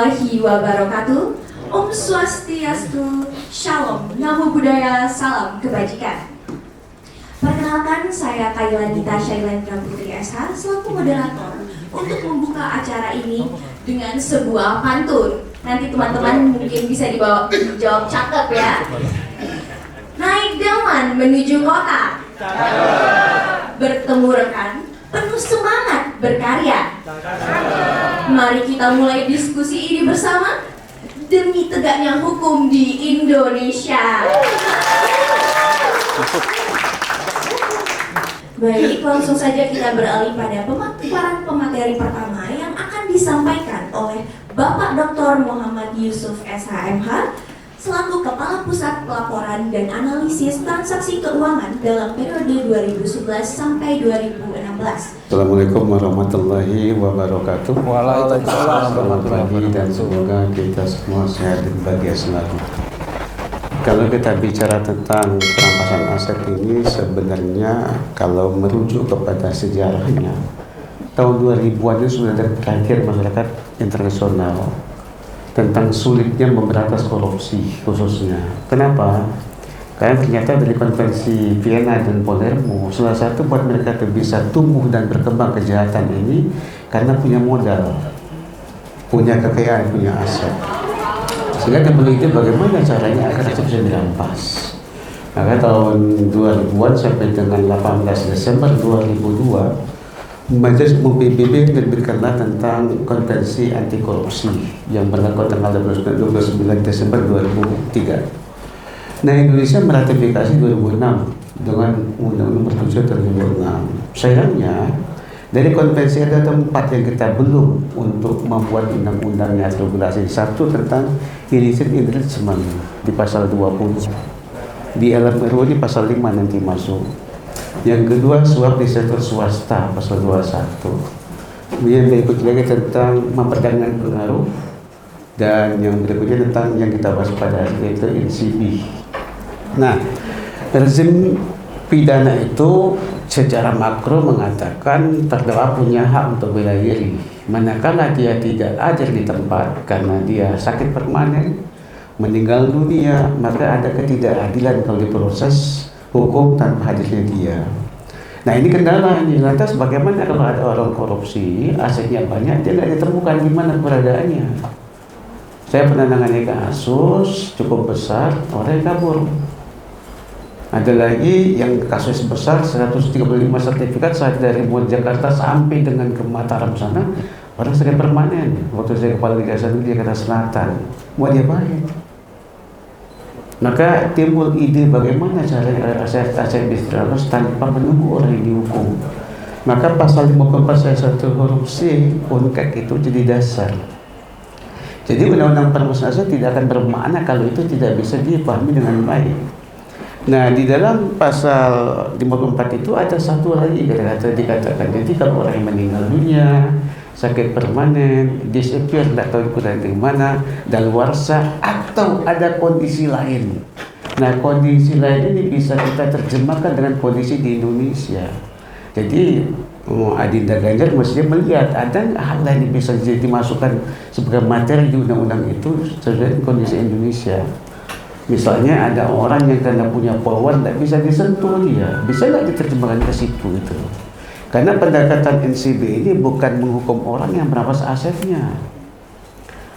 warahmatullahi wabarakatuh. Om Swastiastu, Shalom, Namo Buddhaya, Salam Kebajikan. Perkenalkan, saya Kailanita Shailendra Putri SH selaku moderator untuk membuka acara ini dengan sebuah pantun. Nanti teman-teman mungkin bisa dijawab cakep ya. Naik delman menuju kota, bertemu rekan, penuh semangat berkarya. Mari kita mulai diskusi ini bersama demi tegaknya hukum di Indonesia. Baik, langsung saja kita beralih pada pemaparan pemateri pertama yang akan disampaikan oleh Bapak Dr. Muhammad Yusuf SHMH selaku Kepala Pusat Pelaporan dan Analisis Transaksi Keuangan dalam periode 2011 sampai 2016. Assalamualaikum warahmatullahi wabarakatuh. Waalaikumsalam warahmatullahi wabarakatuh. Dan semoga kita semua sehat dan bahagia selalu. Kalau kita bicara tentang perampasan aset ini, sebenarnya kalau merujuk kepada sejarahnya, tahun 2000-an itu sudah ada terakhir masyarakat internasional tentang sulitnya memberantas korupsi khususnya. Kenapa? Karena ternyata dari konvensi Vienna dan Palermo, salah satu buat mereka bisa tumbuh dan berkembang kejahatan ini karena punya modal, punya kekayaan, punya aset. Sehingga dia meneliti bagaimana caranya agar itu bisa dirampas. Maka tahun 2000-an sampai dengan 18 Desember 2002, Majelis Umum PBB menerbitkanlah tentang konvensi anti korupsi yang berlaku tanggal 29 Desember 2003. Nah, Indonesia meratifikasi 2006 dengan Undang-Undang Nomor 7 tahun 2006. Sayangnya dari konvensi ada 4 yang kita belum untuk membuat undang-undangnya atau regulasi. Satu tentang illicit enrichment di pasal 20. Di LMRU ini pasal 5 nanti masuk. Yang kedua, suap di sektor swasta pasal 21. Kemudian berikutnya lagi tentang memperdagangkan pengaruh, dan yang berikutnya tentang yang kita bahas pada yaitu NCB. Nah, rezim pidana itu secara makro mengatakan terdakwa punya hak untuk bela diri manakala dia tidak hadir di tempat karena dia sakit permanen, meninggal dunia, maka ada ketidakadilan kalau diproses hukum tanpa hadirnya dia. Nah, ini kendala ini. Lantas bagaimana kalau ada orang korupsi, asetnya banyak, dia tidak ditemukan di mana keberadaannya? Saya pernah menangani kasus cukup besar, orang kabur. Ada lagi yang kasus besar 135 sertifikat saat dari mulai Jakarta sampai dengan ke Mataram sana, orang sakit permanen. Waktu saya kepala Kejaksaan di Jakarta Selatan, mau dia baik. Maka timbul ide bagaimana cara aset-aset bisa dirampas tanpa menunggu orang yang dihukum. Maka pasal 54 ayat 1 huruf C UNKAK itu jadi dasar. Jadi undang-undang perampasan aset tidak akan bermakna kalau itu tidak bisa dipahami dengan baik. Nah, di dalam pasal 54 itu ada satu lagi dikatakan. Jadi kalau orang yang meninggal dunia, sakit permanen, disappear, tidak tahu dari mana, daluarsa, atau ada kondisi lain. Nah, kondisi lain ini bisa kita terjemahkan dengan kondisi di Indonesia. Jadi Adinda Ganjar mestinya melihat ada hal lain yang bisa dimasukkan sebagai materi di undang-undang itu sesuai kondisi Indonesia. Misalnya ada orang yang karena punya poluan tidak bisa disentuh dia, bisa nggak diterjemahkan ke situ itu? Karena pendekatan NCB ini bukan menghukum orang yang merampas asetnya.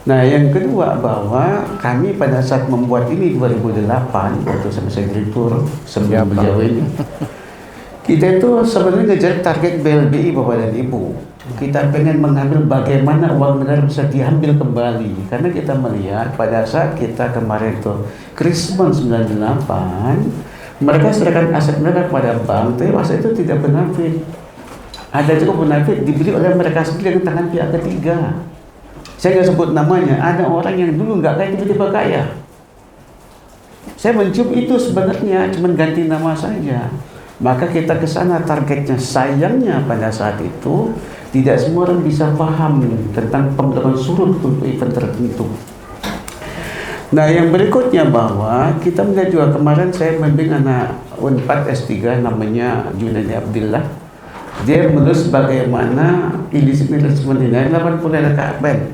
Nah, yang kedua bahwa kami pada saat membuat ini 2008 waktu saya direktur sebelum beliau ini, kita itu sebenarnya ngejar target BLBI Bapak dan Ibu. Kita pengen mengambil bagaimana uang negara bisa diambil kembali. Karena kita melihat pada saat kita kemarin itu Krismon 98, mereka serahkan aset mereka kepada bank, tapi aset itu tidak benefit. Ada cukup benefit dibeli oleh mereka sendiri dengan tangan pihak ketiga. Saya nggak sebut namanya. Ada orang yang dulu nggak kaya tiba-tiba kaya. Saya mencium itu sebenarnya cuma ganti nama saja. Maka kita ke sana targetnya. Sayangnya pada saat itu tidak semua orang bisa paham tentang pemberlakuan surut untuk event tertentu. Nah, yang berikutnya bahwa kita melihat juga kemarin saya membimbing anak Unpad S3 namanya Junaidi Abdillah. Dia menulis bagaimana illicit investment ini 80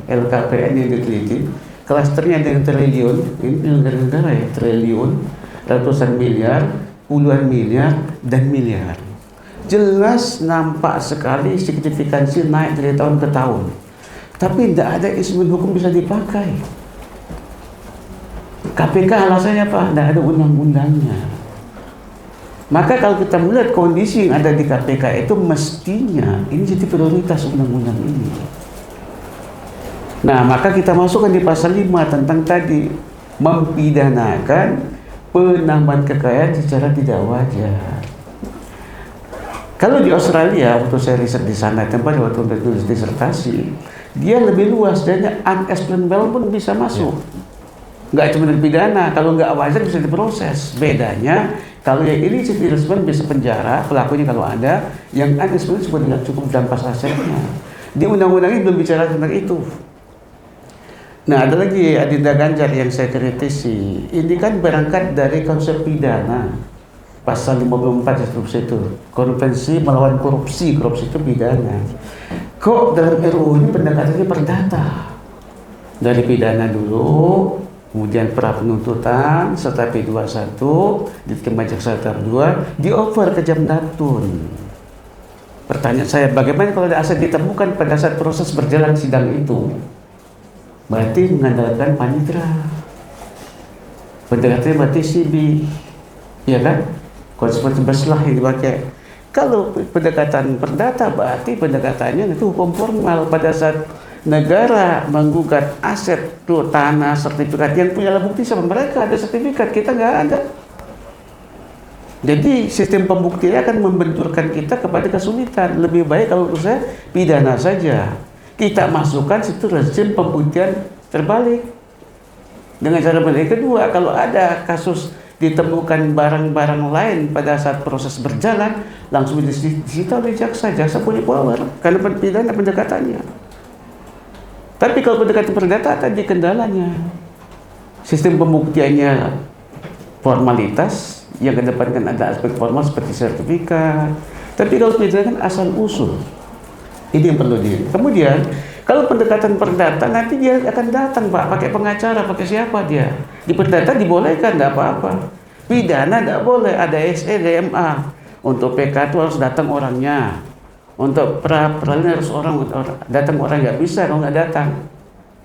LKPN yang diteliti, klasternya dengan triliun, ini negara-negara ya, triliun, ratusan miliar, puluhan miliar, dan miliar. Jelas nampak sekali signifikansi naik dari tahun ke tahun. Tapi tidak ada instrumen hukum bisa dipakai. KPK alasannya apa? Tidak ada undang-undangnya. Maka kalau kita melihat kondisi yang ada di KPK itu mestinya ini jadi prioritas undang-undang ini. Nah, maka kita masukkan di pasal 5 tentang tadi mempidanakan penambahan kekayaan secara tidak wajar. Kalau di Australia, waktu saya riset di sana, tempat waktu tulis disertasi, dia lebih luas dan unexplained wealth pun bisa masuk. Nggak cuma dipidana, kalau nggak wajar bisa diproses. Bedanya, kalau yang ini investment bisa penjara, pelakunya kalau ada, yang unexplained sudah tidak cukup dampas asetnya. Di undang-undang ini belum bicara tentang itu. Nah, ada lagi Adinda Ganjar yang saya kritisi. Ini kan berangkat dari konsep pidana. Pasal 54 itu, konvensi melawan korupsi itu pidana. Kok dalam RUU ini pendekatannya perdata? Dari pidana dulu, kemudian pra penuntutan, serta P21, di Jaksa tahap 2, di-over ke Jamdatun. Pertanyaan saya, bagaimana kalau ada aset ditemukan pada saat proses berjalan sidang itu? Berarti mengandalkan panitra. Pendekatannya berarti CB, ya kan? Konsekuensi beslah yang dipakai. Kalau pendekatan perdata berarti pendekatannya itu hukum formal pada saat negara menggugat aset tuh tanah sertifikat yang punya alat bukti sama mereka ada sertifikat, kita nggak ada. Jadi sistem pembuktian akan membenturkan kita kepada kesulitan. Lebih baik kalau menurut saya pidana saja. Kita masukkan situ rezim pembuktian terbalik. Dengan cara yang kedua, kalau ada kasus ditemukan barang-barang lain pada saat proses berjalan, langsung disita oleh jaksa. Jaksa punya power karena pidana pendekatannya. Tapi kalau pendekatan perdata tadi kendalanya, sistem pembuktiannya formalitas, yang kedepankan ada aspek formal seperti sertifikat. Tapi kalau pidana kan asal usul. Ini yang perlu Kemudian kalau pendekatan perdata nanti dia akan datang Pak, pakai pengacara, pakai siapa dia. Di perdata dibolehkan, tidak apa-apa. Pidana tidak boleh, ada SE, DMA. Untuk PK itu harus datang orangnya. Untuk peradilan harus datang orang, nggak bisa kalau nggak datang.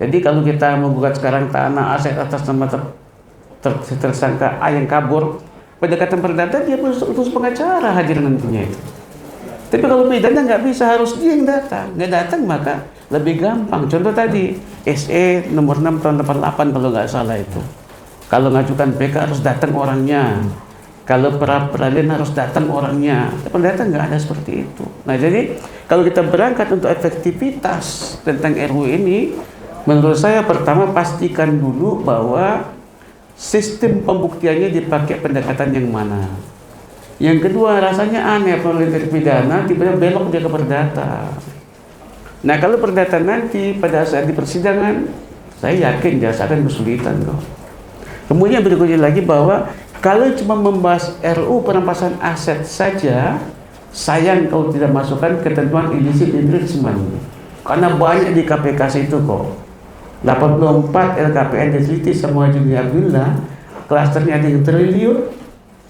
Jadi kalau kita menggugat sekarang tanah aset atas nama tersangka A yang kabur, pendekatan perdata dia harus pengacara hadir nantinya itu. Tapi kalau pidana nggak bisa, harus dia yang datang. Nggak datang maka lebih gampang. Contoh tadi SE nomor 6 tahun 88 kalau nggak salah itu. Kalau ngajukan PK harus datang orangnya. Kalau peradilan harus datang orangnya. Perdata nggak ada seperti itu. Nah jadi kalau kita berangkat untuk efektivitas tentang RUU ini, menurut saya pertama pastikan dulu bahwa sistem pembuktiannya dipakai pendekatan yang mana. Yang kedua, rasanya aneh penelitian pidana tiba-tiba belok dia ke perdata. Nah kalau perdata nanti pada saat di persidangan, saya yakin jaksa akan kesulitan kok. Kemudian berikutnya lagi bahwa kalau cuma membahas RUU perampasan aset saja, sayang kalau tidak masukkan ketentuan illicit enrichment. Karena banyak di KPK itu kok. 84 LKPN diteliti sama Juni Abdullah, klasternya ada yang triliun,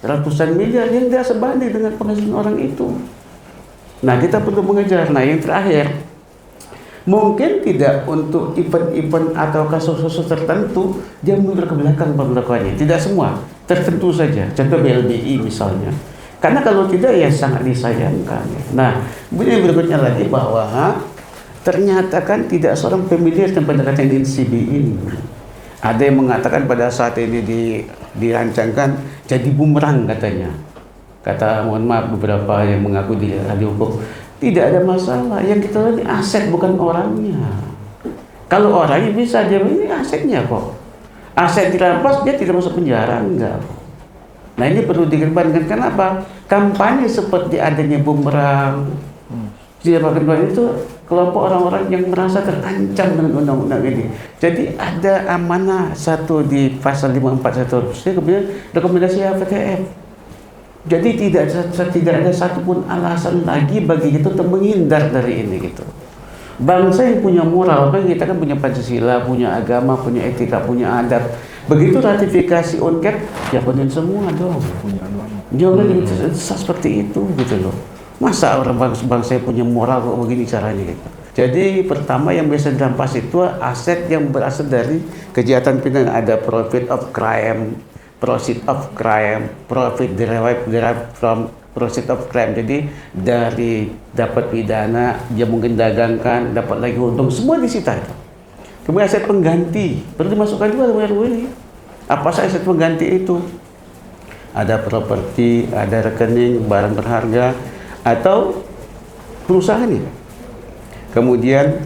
ratusan miliar yang tidak sebanding dengan penghasilan orang itu. Nah kita perlu mengejar. Nah yang terakhir, mungkin tidak untuk event-event atau kasus-kasus tertentu dia mundur ke belakang pemberlakuannya. Tidak semua, tertentu saja. Contoh BLBI misalnya. Karena kalau tidak ya sangat disayangkan. Nah kemudian berikutnya lagi bahwa ternyata kan tidak seorang pemilih yang pendekatan NCB ini. Ada yang mengatakan pada saat ini dirancangkan jadi bumerang katanya. Kata mohon maaf beberapa yang mengaku di ahli hukum, tidak ada masalah. Yang kita lihat aset bukan orangnya. Kalau orangnya bisa dia ini asetnya kok. Aset dirampas dia tidak masuk penjara enggak. Nah ini perlu dikedepankan. Kenapa? Kampanye seperti adanya bumerang. Siapa itu kelompok orang-orang yang merasa terancam dengan undang-undang ini. Jadi ada amanah satu di pasal 541, kemudian rekomendasi FATF. Jadi tidak ada satupun alasan lagi bagi kita untuk menghindar dari ini gitu. Bangsa yang punya moral, kan kita kan punya Pancasila, punya agama, punya etika, punya adab. Begitu ratifikasi UNCAP, ya benar semua dong. Jangan seperti itu gitu loh. Masa orang bangsa yang punya moral kok begini caranya gitu. Jadi pertama yang biasa dirampas itu aset yang berasal dari kejahatan pidana. Ada profit of crime, proceed of crime, profit derived from proceed of crime. Jadi dari dapat pidana, dia mungkin dagangkan, dapat lagi untung, semua disita itu. Kemudian aset pengganti, perlu dimasukkan juga dalam RUU ini. Apa saja aset pengganti itu? Ada properti, ada rekening, barang berharga, atau perusahaan ini. Kemudian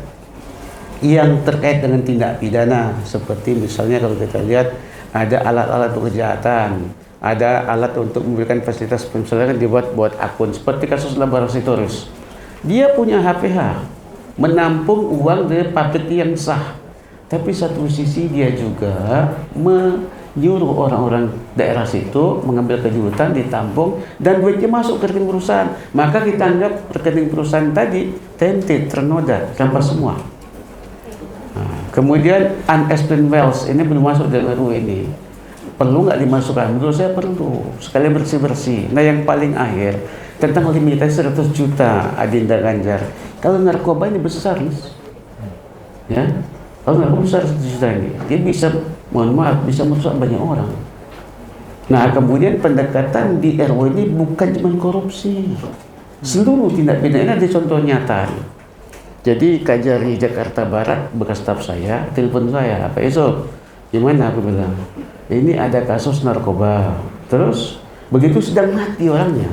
yang terkait dengan tindak pidana, seperti misalnya kalau kita lihat ada alat-alat untuk kejahatan, ada alat untuk memberikan fasilitas, misalnya kan dibuat akun, seperti kasus Labara Sitorus. Dia punya HPH, menampung uang dari publik yang sah, tapi satu sisi dia juga menyuruh orang-orang daerah situ mengambil kejutan, ditampung, dan duitnya masuk ke rekening perusahaan. Maka kita anggap rekening perusahaan tadi tainted, ternoda, rampas semua. Nah, kemudian unexplained wealth ini belum masuk dalam RUU ini. Perlu nggak dimasukkan? Menurut saya perlu. Sekali bersih-bersih. Nah yang paling akhir tentang limitasi 100 juta Adinda Ganjar. Kalau narkoba ini besar, ya. Kalau narkoba besar 100 juta ini, dia bisa, mohon maaf, bisa merusak banyak orang. Nah kemudian pendekatan di RUU ini bukan cuma korupsi. Seluruh tindak pidana ini ada contoh nyata. Jadi Kajari Jakarta Barat, bekas staf saya, telepon saya, Pak Yusuf, gimana? Aku bilang, ini ada kasus narkoba. Terus begitu sedang mati orangnya.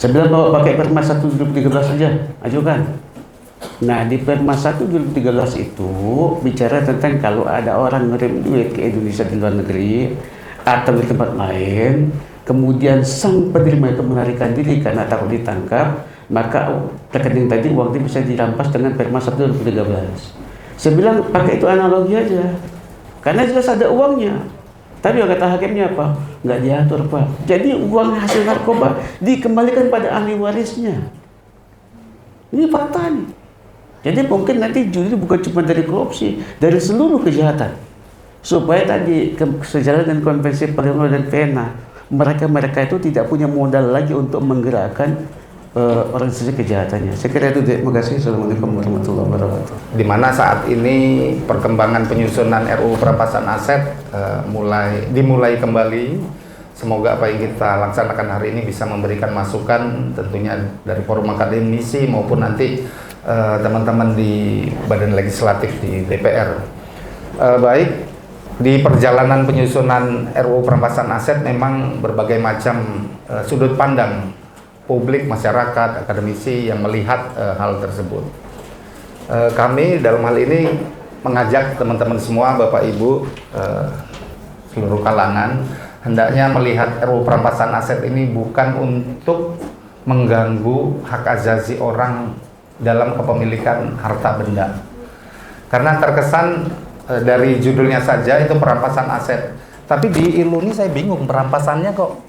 Saya bilang bawa pakai Perma 1 2013 saja, ajukan. Nah di Perma 1 2013 itu bicara tentang kalau ada orang ngirim duit ke Indonesia di luar negeri atau di tempat lain, kemudian sang penerima itu melarikan diri karena takut ditangkap, maka rekening tadi uangnya bisa dirampas dengan Perma 1 2013. Saya bilang pakai itu analogi aja, karena jelas ada uangnya. Tapi kata hakimnya apa? Nggak diatur Pak. Jadi uang hasil narkoba dikembalikan pada ahli warisnya. Ini fakta nih. Jadi mungkin nanti judi bukan cuma dari korupsi, dari seluruh kejahatan. Supaya tadi sejalan dengan konvensi Palermo dan Vienna, mereka itu tidak punya modal lagi untuk menggerakkan organisasi kejahatannya. Saya kira itu. Terima kasih. Assalamualaikum warahmatullahi wabarakatuh. Di mana saat ini perkembangan penyusunan RUU perampasan aset dimulai kembali. Semoga apa yang kita laksanakan hari ini bisa memberikan masukan, tentunya dari forum akademisi maupun nanti teman-teman di Badan Legislatif di DPR. Baik, di perjalanan penyusunan RUU perampasan aset memang berbagai macam sudut pandang publik, masyarakat, akademisi yang melihat hal tersebut. Kami dalam hal ini mengajak teman-teman semua, Bapak Ibu, seluruh kalangan, hendaknya melihat RUU perampasan aset ini bukan untuk mengganggu hak asasi orang dalam kepemilikan harta benda. Karena terkesan dari judulnya saja itu perampasan aset. Tapi di ILU ini saya bingung, perampasannya kok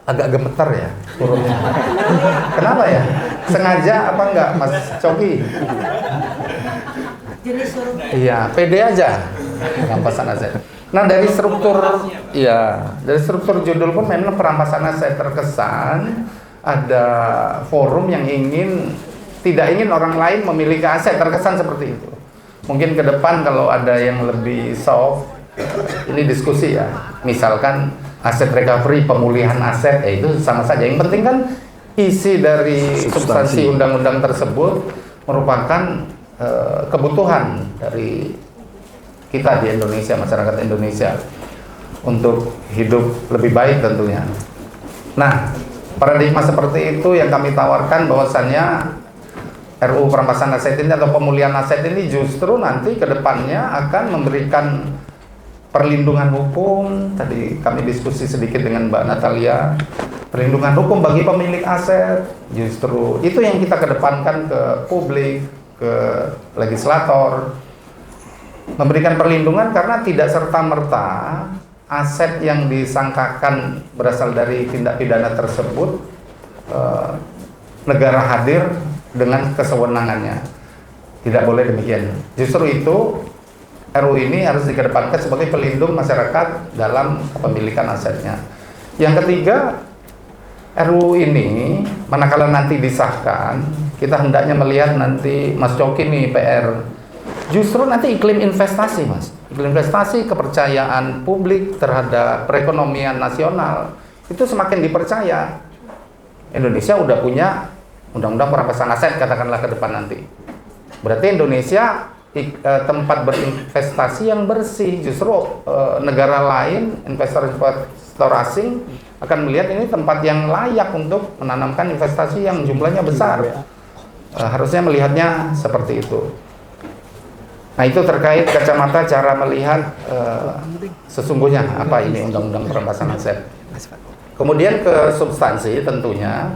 agak gemeter ya turunnya. Kenapa ya? Sengaja apa enggak, Mas Coki? Iya, pede aja perampasan aset. Nah dari struktur judul pun memang perampasan aset terkesan ada forum yang tidak ingin orang lain memiliki aset, terkesan seperti itu. Mungkin ke depan kalau ada yang lebih soft, ini diskusi ya. Misalkan aset recovery, pemulihan aset, itu sama saja. Yang penting kan isi dari substansi undang-undang tersebut merupakan kebutuhan dari kita di Indonesia, masyarakat Indonesia, untuk hidup lebih baik tentunya. Nah, paradigma seperti itu yang kami tawarkan, bahwasannya RUU perampasan aset ini atau pemulihan aset ini justru nanti ke depannya akan memberikan perlindungan hukum. Tadi kami diskusi sedikit dengan Mbak Natalia, perlindungan hukum bagi pemilik aset. Justru itu yang kita kedepankan ke publik, ke legislator, memberikan perlindungan, karena tidak serta-merta aset yang disangkakan berasal dari tindak pidana tersebut negara hadir dengan kesewenangannya. Tidak boleh demikian. Justru itu RU ini harus dikedepankan sebagai pelindung masyarakat dalam kepemilikan asetnya. Yang ketiga, RU ini manakala nanti disahkan, kita hendaknya melihat nanti Mas Coki nih PR. Justru nanti iklim investasi, Mas. Iklim investasi, kepercayaan publik terhadap perekonomian nasional itu semakin dipercaya. Indonesia udah punya undang-undang perampasan aset katakanlah ke depan nanti. Berarti Indonesia tempat berinvestasi yang bersih. Justru negara lain, investor asing akan melihat ini tempat yang layak untuk menanamkan investasi yang jumlahnya besar. Harusnya melihatnya seperti itu. Nah, itu terkait kacamata cara melihat sesungguhnya apa ini undang-undang perampasan aset. Kemudian ke substansi tentunya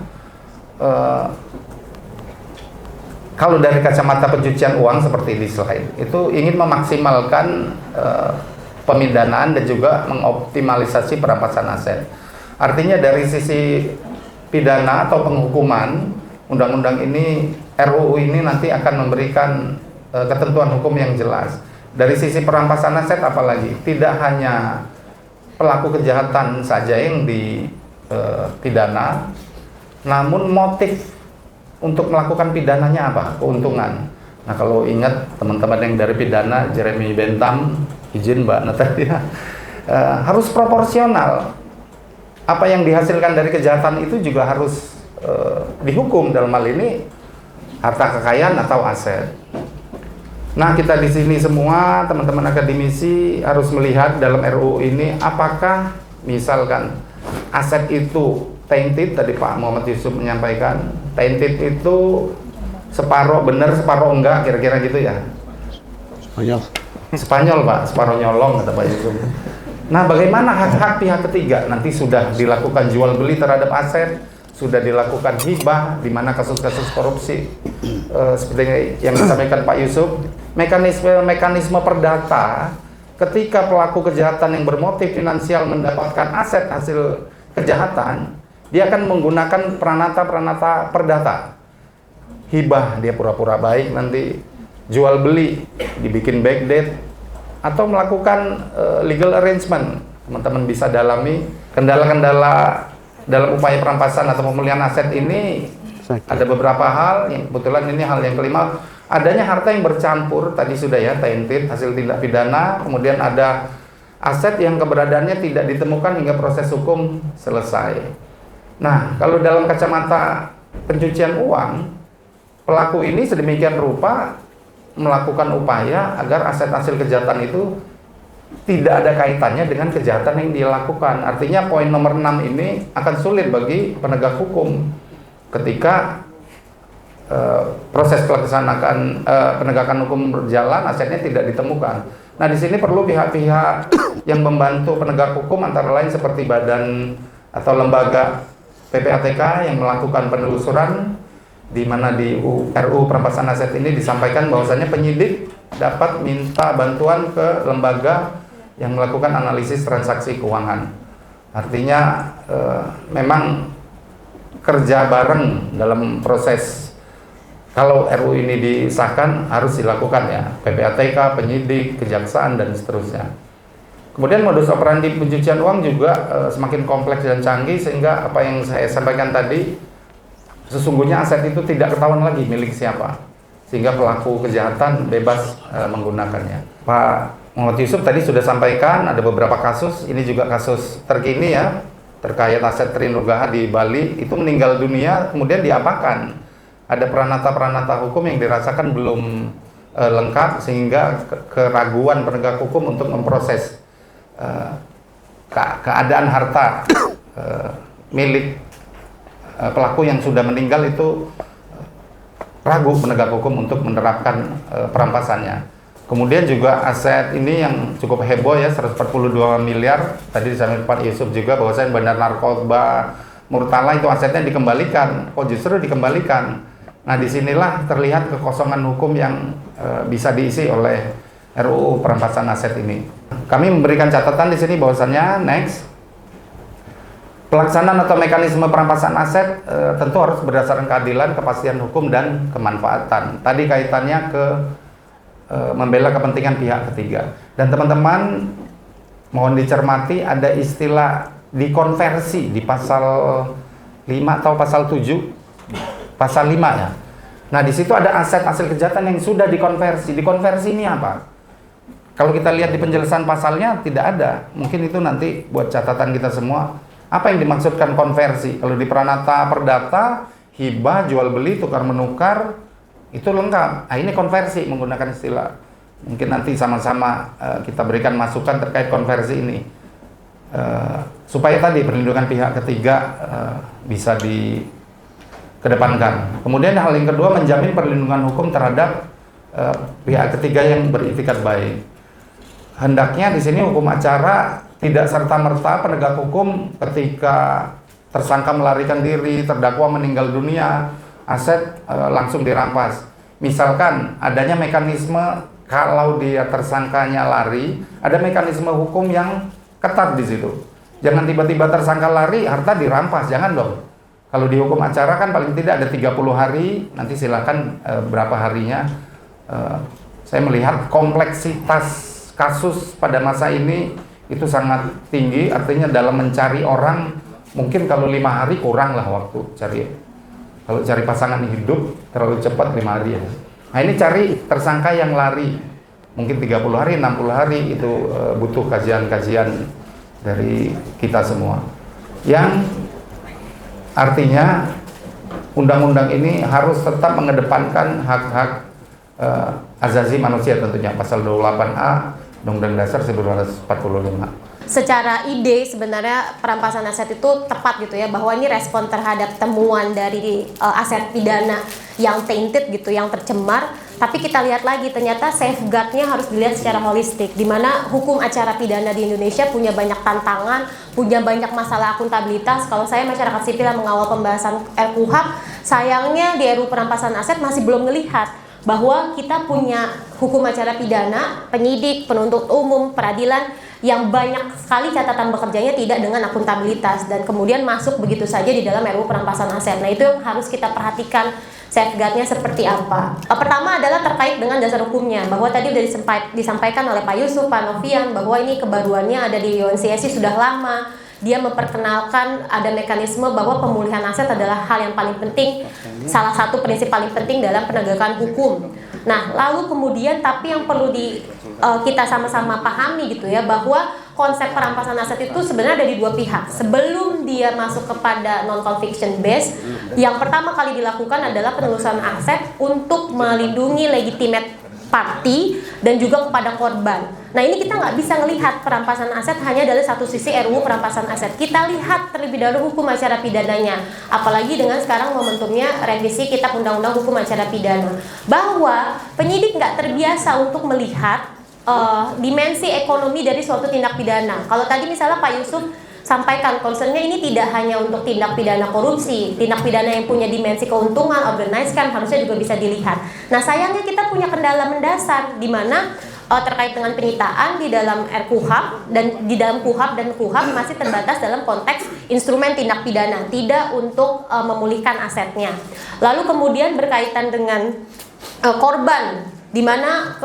kalau dari kacamata pencucian uang seperti di slide itu ingin memaksimalkan pemidanaan dan juga mengoptimalisasi perampasan aset. Artinya dari sisi pidana atau penghukuman, undang-undang ini, RUU ini nanti akan memberikan ketentuan hukum yang jelas. Dari sisi perampasan aset apalagi, tidak hanya pelaku kejahatan saja yang dipidana, namun motif untuk melakukan pidananya apa? Keuntungan. Nah, kalau ingat teman-teman yang dari pidana, Jeremy Bentham, izin Mbak Natalia, harus proporsional. Apa yang dihasilkan dari kejahatan itu juga harus dihukum, dalam hal ini harta kekayaan atau aset. Nah, kita di sini semua teman-teman akademisi harus melihat dalam RUU ini apakah misalkan aset itu tainted, tadi Pak Muhammad Yusuf menyampaikan, tainted itu separuh benar, separuh enggak, kira-kira gitu ya. Spanyol Pak, separuh nyolong kata Pak Yusuf. Nah, bagaimana hak-hak pihak ketiga? Nanti sudah dilakukan jual beli terhadap aset, sudah dilakukan hibah, di mana kasus-kasus korupsi seperti yang disampaikan Pak Yusuf, mekanisme perdata ketika pelaku kejahatan yang bermotif finansial mendapatkan aset hasil kejahatan, dia akan menggunakan peranata perdata. Hibah dia pura-pura baik, nanti jual beli dibikin backdate, atau melakukan legal arrangement. Teman-teman bisa dalami kendala-kendala dalam upaya perampasan atau pemulihan aset ini. Ada beberapa hal, yang kebetulan ini hal yang kelima, adanya harta yang bercampur, tadi sudah ya, tainted, hasil tindak pidana, kemudian ada aset yang keberadaannya tidak ditemukan hingga proses hukum selesai. Nah, kalau dalam kacamata pencucian uang, pelaku ini sedemikian rupa melakukan upaya agar aset hasil kejahatan itu tidak ada kaitannya dengan kejahatan yang dia lakukan. Artinya poin nomor 6 ini akan sulit bagi penegak hukum ketika proses pelaksanaan penegakan hukum berjalan, asetnya tidak ditemukan. Nah, di sini perlu pihak-pihak yang membantu penegak hukum, antara lain seperti badan atau lembaga PPATK yang melakukan penelusuran, di mana di RUU perampasan aset ini disampaikan bahwasanya penyidik dapat minta bantuan ke lembaga yang melakukan analisis transaksi keuangan. Artinya memang kerja bareng dalam proses. Kalau RUU ini disahkan harus dilakukan ya, PPATK, penyidik, kejaksaan dan seterusnya. Kemudian modus operandi pencucian uang juga semakin kompleks dan canggih, sehingga apa yang saya sampaikan tadi, sesungguhnya aset itu tidak ketahuan lagi milik siapa, sehingga pelaku kejahatan bebas menggunakannya. Pak Muhammad Yusuf tadi sudah sampaikan ada beberapa kasus, ini juga kasus terkini ya, terkait aset Trinugraha di Bali, itu meninggal dunia, kemudian diapakan? Ada peranata-peranata hukum yang dirasakan belum lengkap, sehingga keraguan penegak hukum untuk memproses keadaan harta milik pelaku yang sudah meninggal, itu ragu penegak hukum untuk menerapkan perampasannya. Kemudian juga aset ini yang cukup heboh ya, 142 miliar, tadi disampaikan Pak Yusuf juga bahwasanya bandar narkoba Murtala itu asetnya dikembalikan. Kok justru dikembalikan? Nah, disinilah terlihat kekosongan hukum yang bisa diisi oleh RUU perampasan aset ini. Kami memberikan catatan di sini bahwasannya next pelaksanaan atau mekanisme perampasan aset tentu harus berdasarkan keadilan, kepastian hukum dan kemanfaatan. Tadi kaitannya ke membela kepentingan pihak ketiga. Dan teman-teman mohon dicermati ada istilah dikonversi di pasal 5 atau pasal 7, pasal 5 ya. Nah, di situ ada aset hasil kejahatan yang sudah dikonversi. Dikonversi ini apa? Kalau kita lihat di penjelasan pasalnya tidak ada. Mungkin itu nanti buat catatan kita semua. Apa yang dimaksudkan konversi? Kalau di Pranata Perdata, hibah, jual beli, tukar menukar, itu lengkap. Nah, ini konversi menggunakan istilah. Mungkin nanti sama-sama kita berikan masukan terkait konversi ini. Supaya tadi perlindungan pihak ketiga bisa dikedepankan. Kemudian hal yang kedua, menjamin perlindungan hukum terhadap pihak ketiga yang beritikat baik. Hendaknya di sini hukum acara tidak serta-merta penegak hukum ketika tersangka melarikan diri, terdakwa meninggal dunia, aset langsung dirampas. Misalkan adanya mekanisme kalau dia tersangkanya lari, ada mekanisme hukum yang ketat di situ. Jangan tiba-tiba tersangka lari, harta dirampas, jangan dong. Kalau di hukum acara kan paling tidak ada 30 hari, nanti silakan berapa harinya. Saya melihat kompleksitas kasus pada masa ini itu sangat tinggi, artinya dalam mencari orang mungkin kalau 5 hari kurang lah waktu cari. Kalau cari pasangan hidup terlalu cepat 5 hari ya. Nah, ini cari tersangka yang lari mungkin 30 hari, 60 hari itu butuh kajian-kajian dari kita semua. Yang artinya undang-undang ini harus tetap mengedepankan hak-hak asasi manusia tentunya, pasal 28A Undang-Undang Dasar 1945. Secara ide sebenarnya perampasan aset itu tepat gitu ya, bahwa ini respon terhadap temuan dari aset pidana yang tainted gitu, yang tercemar. Tapi kita lihat lagi ternyata safeguardnya harus dilihat secara holistik, di mana hukum acara pidana di Indonesia punya banyak tantangan, punya banyak masalah akuntabilitas. Kalau saya masyarakat sipil yang mengawal pembahasan RKUHP, sayangnya di RUU perampasan aset masih belum melihat bahwa kita punya hukum acara pidana, penyidik, penuntut umum, peradilan yang banyak sekali catatan bekerjanya tidak dengan akuntabilitas dan kemudian masuk begitu saja di dalam RUU perampasan aset. Nah, itu yang harus kita perhatikan safeguardnya seperti apa. Pertama adalah terkait dengan dasar hukumnya, bahwa tadi sudah disampaikan oleh Pak Yusuf, Pak Novian, bahwa ini kebaruannya ada di UNCSC sudah lama. Dia memperkenalkan ada mekanisme bahwa pemulihan aset adalah hal yang paling penting, salah satu prinsip paling penting dalam penegakan hukum. Nah, lalu kemudian tapi yang perlu kita sama-sama pahami gitu ya, bahwa konsep perampasan aset itu sebenarnya dari dua pihak. Sebelum dia masuk kepada non-conviction base, yang pertama kali dilakukan adalah penelusuran aset untuk melindungi legitimate party dan juga kepada korban. Nah, ini kita nggak bisa melihat perampasan aset hanya dari satu sisi RUU perampasan aset. Kita lihat terlebih dahulu hukum acara pidananya. Apalagi dengan sekarang momentumnya revisi Kitab Undang-Undang Hukum Acara Pidana. Bahwa penyidik nggak terbiasa untuk melihat dimensi ekonomi dari suatu tindak pidana. Kalau tadi misalnya Pak Yusuf sampaikan concernnya ini tidak hanya untuk tindak pidana korupsi, tindak pidana yang punya dimensi keuntungan, organized crime harusnya juga bisa dilihat. Nah, sayangnya kita punya kendala mendasar di mana terkait dengan penyitaan di dalam RKUHP dan di dalam KUHP dan KUHP masih terbatas dalam konteks instrumen tindak pidana, tidak untuk memulihkan asetnya. Lalu kemudian berkaitan dengan korban, di mana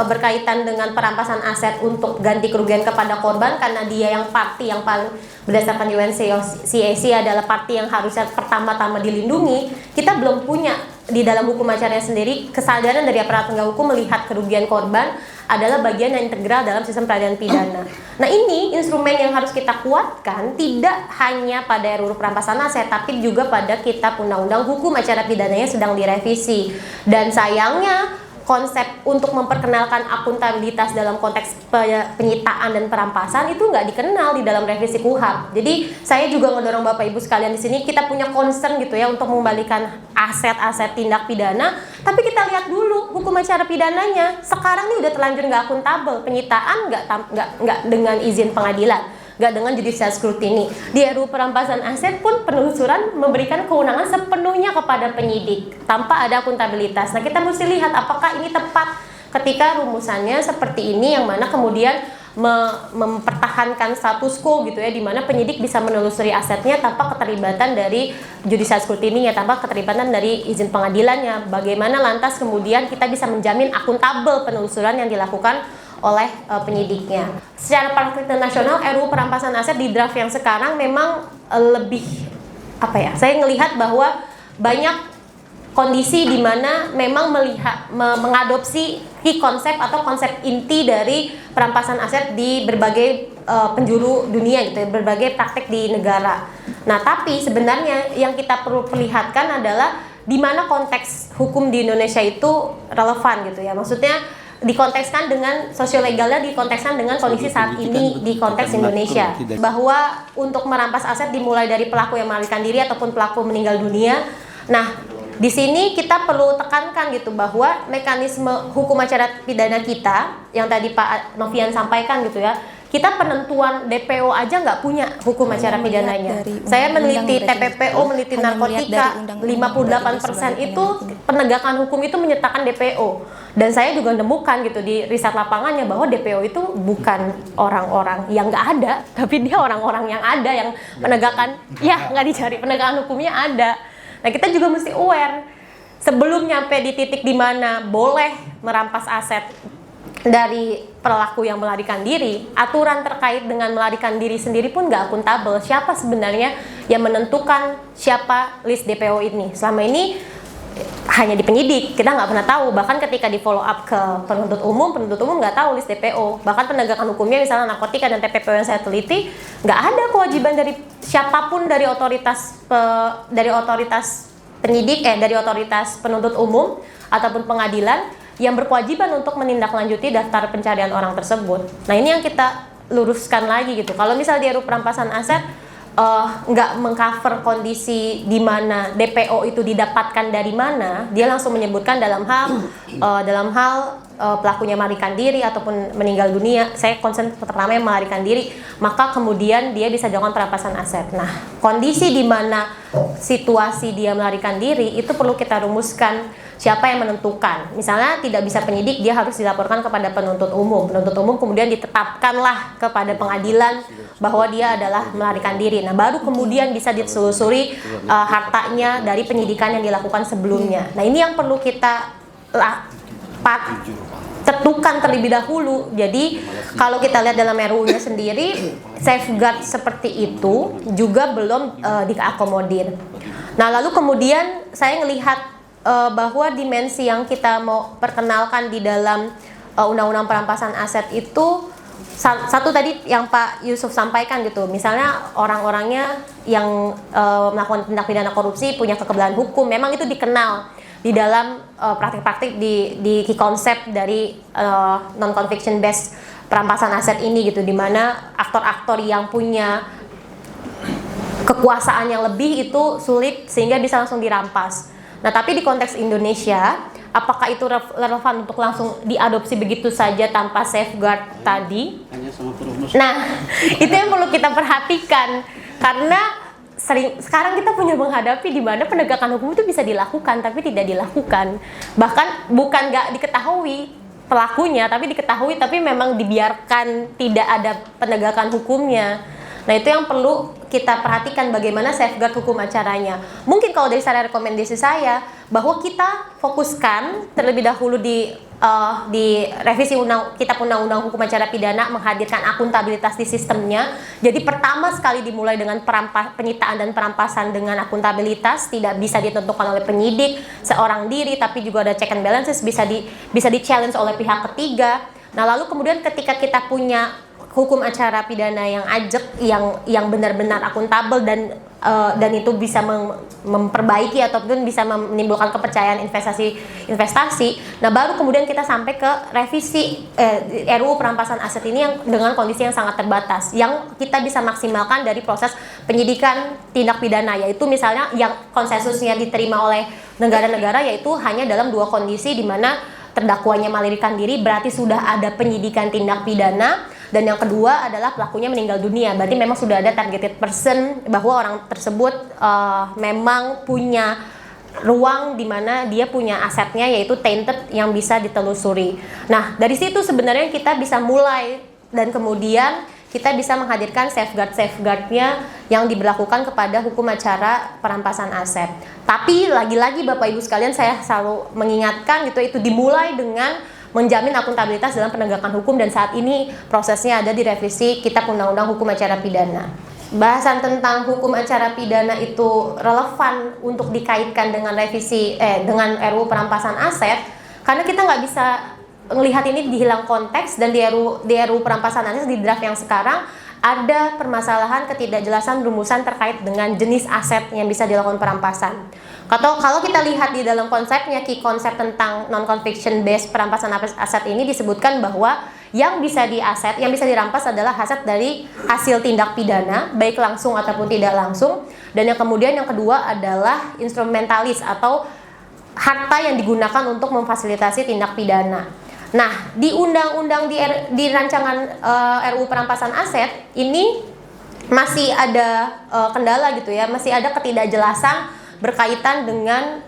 berkaitan dengan perampasan aset untuk ganti kerugian kepada korban karena dia yang parti yang paling berdasarkan UNCSC adalah parti yang harusnya pertama-tama dilindungi. Kita belum punya di dalam hukum acaranya sendiri kesadaran dari aparat penegak hukum melihat kerugian korban adalah bagian yang integral dalam sistem peradilan pidana. Nah, ini instrumen yang harus kita kuatkan tidak hanya pada RUU perampasan aset tapi juga pada Kitab Undang-Undang Hukum Acara Pidananya sedang direvisi. Dan sayangnya konsep untuk memperkenalkan akuntabilitas dalam konteks penyitaan dan perampasan itu nggak dikenal di dalam revisi KUHP. Jadi saya juga ngedorong Bapak Ibu sekalian di sini, kita punya concern gitu ya untuk mengembalikan aset-aset tindak pidana, tapi kita lihat dulu hukum acara pidananya. Sekarang ini udah terlanjur nggak akuntabel, penyitaan nggak dengan izin pengadilan, nggak dengan judicial scrutiny. Di RUU perampasan aset pun penelusuran memberikan kewenangan sepenuhnya kepada penyidik tanpa ada akuntabilitas. Nah, kita mesti lihat apakah ini tepat ketika rumusannya seperti ini, yang mana kemudian mempertahankan status quo gitu ya, di mana penyidik bisa menelusuri asetnya tanpa keterlibatan dari judicial scrutiny-nya, tanpa keterlibatan dari izin pengadilannya. Bagaimana lantas kemudian kita bisa menjamin akuntabel penelusuran yang dilakukan oleh penyidiknya. Secara praktik nasional, RUU perampasan aset di draft yang sekarang memang lebih saya ngelihat bahwa banyak kondisi di mana memang mengadopsi key konsep atau konsep inti dari perampasan aset di berbagai penjuru dunia gitu ya, berbagai praktek di negara. Nah, tapi sebenarnya yang kita perlu perlihatkan adalah di mana konteks hukum di Indonesia itu relevan gitu ya. Maksudnya dikontekskan dengan sosiolegalnya, dikontekskan dengan kondisi saat ini di konteks Indonesia, bahwa untuk merampas aset dimulai dari pelaku yang melarikan diri ataupun pelaku meninggal dunia. Nah, di sini kita perlu tekankan gitu bahwa mekanisme hukum acara pidana kita yang tadi Pak Novian sampaikan gitu ya, kita penentuan DPO aja nggak punya hukum acara pidananya. Saya meneliti TPPO, meneliti narkotika, 58% itu penegakan hukum itu menyertakan DPO. Dan saya juga menemukan gitu di riset lapangannya bahwa DPO itu bukan orang-orang yang nggak ada, tapi dia orang-orang yang ada, yang penegakan, ya nggak dicari, penegakan hukumnya ada. Nah, kita juga mesti aware sebelum nyampe di titik di mana boleh merampas aset dari pelaku yang melarikan diri, aturan terkait dengan melarikan diri sendiri pun nggak akuntabel. Siapa sebenarnya yang menentukan siapa list DPO ini? Selama ini hanya di penyidik, kita nggak pernah tahu. Bahkan ketika di follow up ke penuntut umum nggak tahu list DPO. Bahkan penegakan hukumnya misalnya narkotika dan TPPO yang saya teliti, nggak ada kewajiban dari siapapun dari otoritas penyidik, dari otoritas penuntut umum ataupun pengadilan yang berkewajiban untuk menindaklanjuti daftar pencarian orang tersebut. Nah, ini yang kita luruskan lagi gitu. Kalau misal di RUU perampasan aset nggak mengcover kondisi di mana DPO itu didapatkan dari mana, dia langsung menyebutkan dalam hal pelakunya melarikan diri ataupun meninggal dunia. Saya concern pertama yang melarikan diri, maka kemudian dia bisa dilakukan perampasan aset. Nah, kondisi di mana situasi dia melarikan diri itu perlu kita rumuskan. Siapa yang menentukan? Misalnya tidak bisa penyidik, dia harus dilaporkan kepada penuntut umum. Penuntut umum kemudian ditetapkanlah kepada pengadilan bahwa dia adalah melarikan diri. Nah, baru kemudian bisa ditelusuri hartanya dari penyidikan yang dilakukan sebelumnya. Nah, ini yang perlu kita tentukan terlebih dahulu. Jadi kalau kita lihat dalam RUU-nya sendiri, safeguard seperti itu juga belum diakomodir. Nah, lalu kemudian saya melihat bahwa dimensi yang kita mau perkenalkan di dalam undang-undang perampasan aset itu satu tadi yang Pak Yusuf sampaikan gitu, misalnya orang-orangnya yang melakukan tindak pidana korupsi punya kekebalan hukum, memang itu dikenal di dalam praktik-praktik di key konsep dari non conviction based perampasan aset ini gitu, di mana aktor-aktor yang punya kekuasaan yang lebih itu sulit sehingga bisa langsung dirampas. Nah, tapi di konteks Indonesia, apakah itu relevan untuk langsung diadopsi begitu saja tanpa safeguard tadi? Nah, itu yang perlu kita perhatikan, karena sekarang kita punya menghadapi di mana penegakan hukum itu bisa dilakukan tapi tidak dilakukan. Bahkan bukan nggak diketahui pelakunya, tapi diketahui tapi memang dibiarkan tidak ada penegakan hukumnya. Nah, itu yang perlu kita perhatikan, bagaimana safeguard hukum acaranya. Mungkin kalau dari saran rekomendasi saya, bahwa kita fokuskan terlebih dahulu di revisi kitab undang-undang hukum acara pidana, menghadirkan akuntabilitas di sistemnya. Jadi pertama sekali dimulai dengan penyitaan dan perampasan dengan akuntabilitas, tidak bisa ditentukan oleh penyidik seorang diri, tapi juga ada check and balances, bisa di challenge oleh pihak ketiga. Nah, lalu kemudian ketika kita punya hukum acara pidana yang ajak, yang benar-benar akuntabel dan itu bisa memperbaiki ataupun bisa menimbulkan kepercayaan investasi. Nah, baru kemudian kita sampai ke revisi RUU perampasan aset ini yang dengan kondisi yang sangat terbatas, yang kita bisa maksimalkan dari proses penyidikan tindak pidana, yaitu misalnya yang konsensusnya diterima oleh negara-negara, yaitu hanya dalam dua kondisi, di mana terdakwanya melarikan diri berarti sudah ada penyidikan tindak pidana, dan yang kedua adalah pelakunya meninggal dunia, berarti memang sudah ada targeted person, bahwa orang tersebut memang punya ruang di mana dia punya asetnya yaitu tainted yang bisa ditelusuri. Nah, dari situ sebenarnya kita bisa mulai dan kemudian kita bisa menghadirkan safeguard-safeguardnya yang diberlakukan kepada hukum acara perampasan aset. Tapi lagi-lagi Bapak Ibu sekalian, saya selalu mengingatkan gitu, itu dimulai dengan menjamin akuntabilitas dalam penegakan hukum, dan saat ini prosesnya ada di revisi Kitab Undang-Undang Hukum Acara Pidana. Bahasan tentang hukum acara pidana itu relevan untuk dikaitkan dengan revisi dengan RUU perampasan aset, karena kita nggak bisa melihat ini dihilang konteks, dan di RUU perampasan aset di draft yang sekarang ada permasalahan ketidakjelasan rumusan terkait dengan jenis aset yang bisa dilakukan perampasan. Kalau kita lihat di dalam konsepnya, key konsep tentang non-conviction based perampasan aset ini disebutkan bahwa yang bisa dirampas adalah aset dari hasil tindak pidana, baik langsung ataupun tidak langsung. Dan yang kemudian yang kedua adalah instrumentalis atau harta yang digunakan untuk memfasilitasi tindak pidana. Nah, di undang-undang di rancangan RUU perampasan aset ini masih ada kendala gitu ya, masih ada ketidakjelasan berkaitan dengan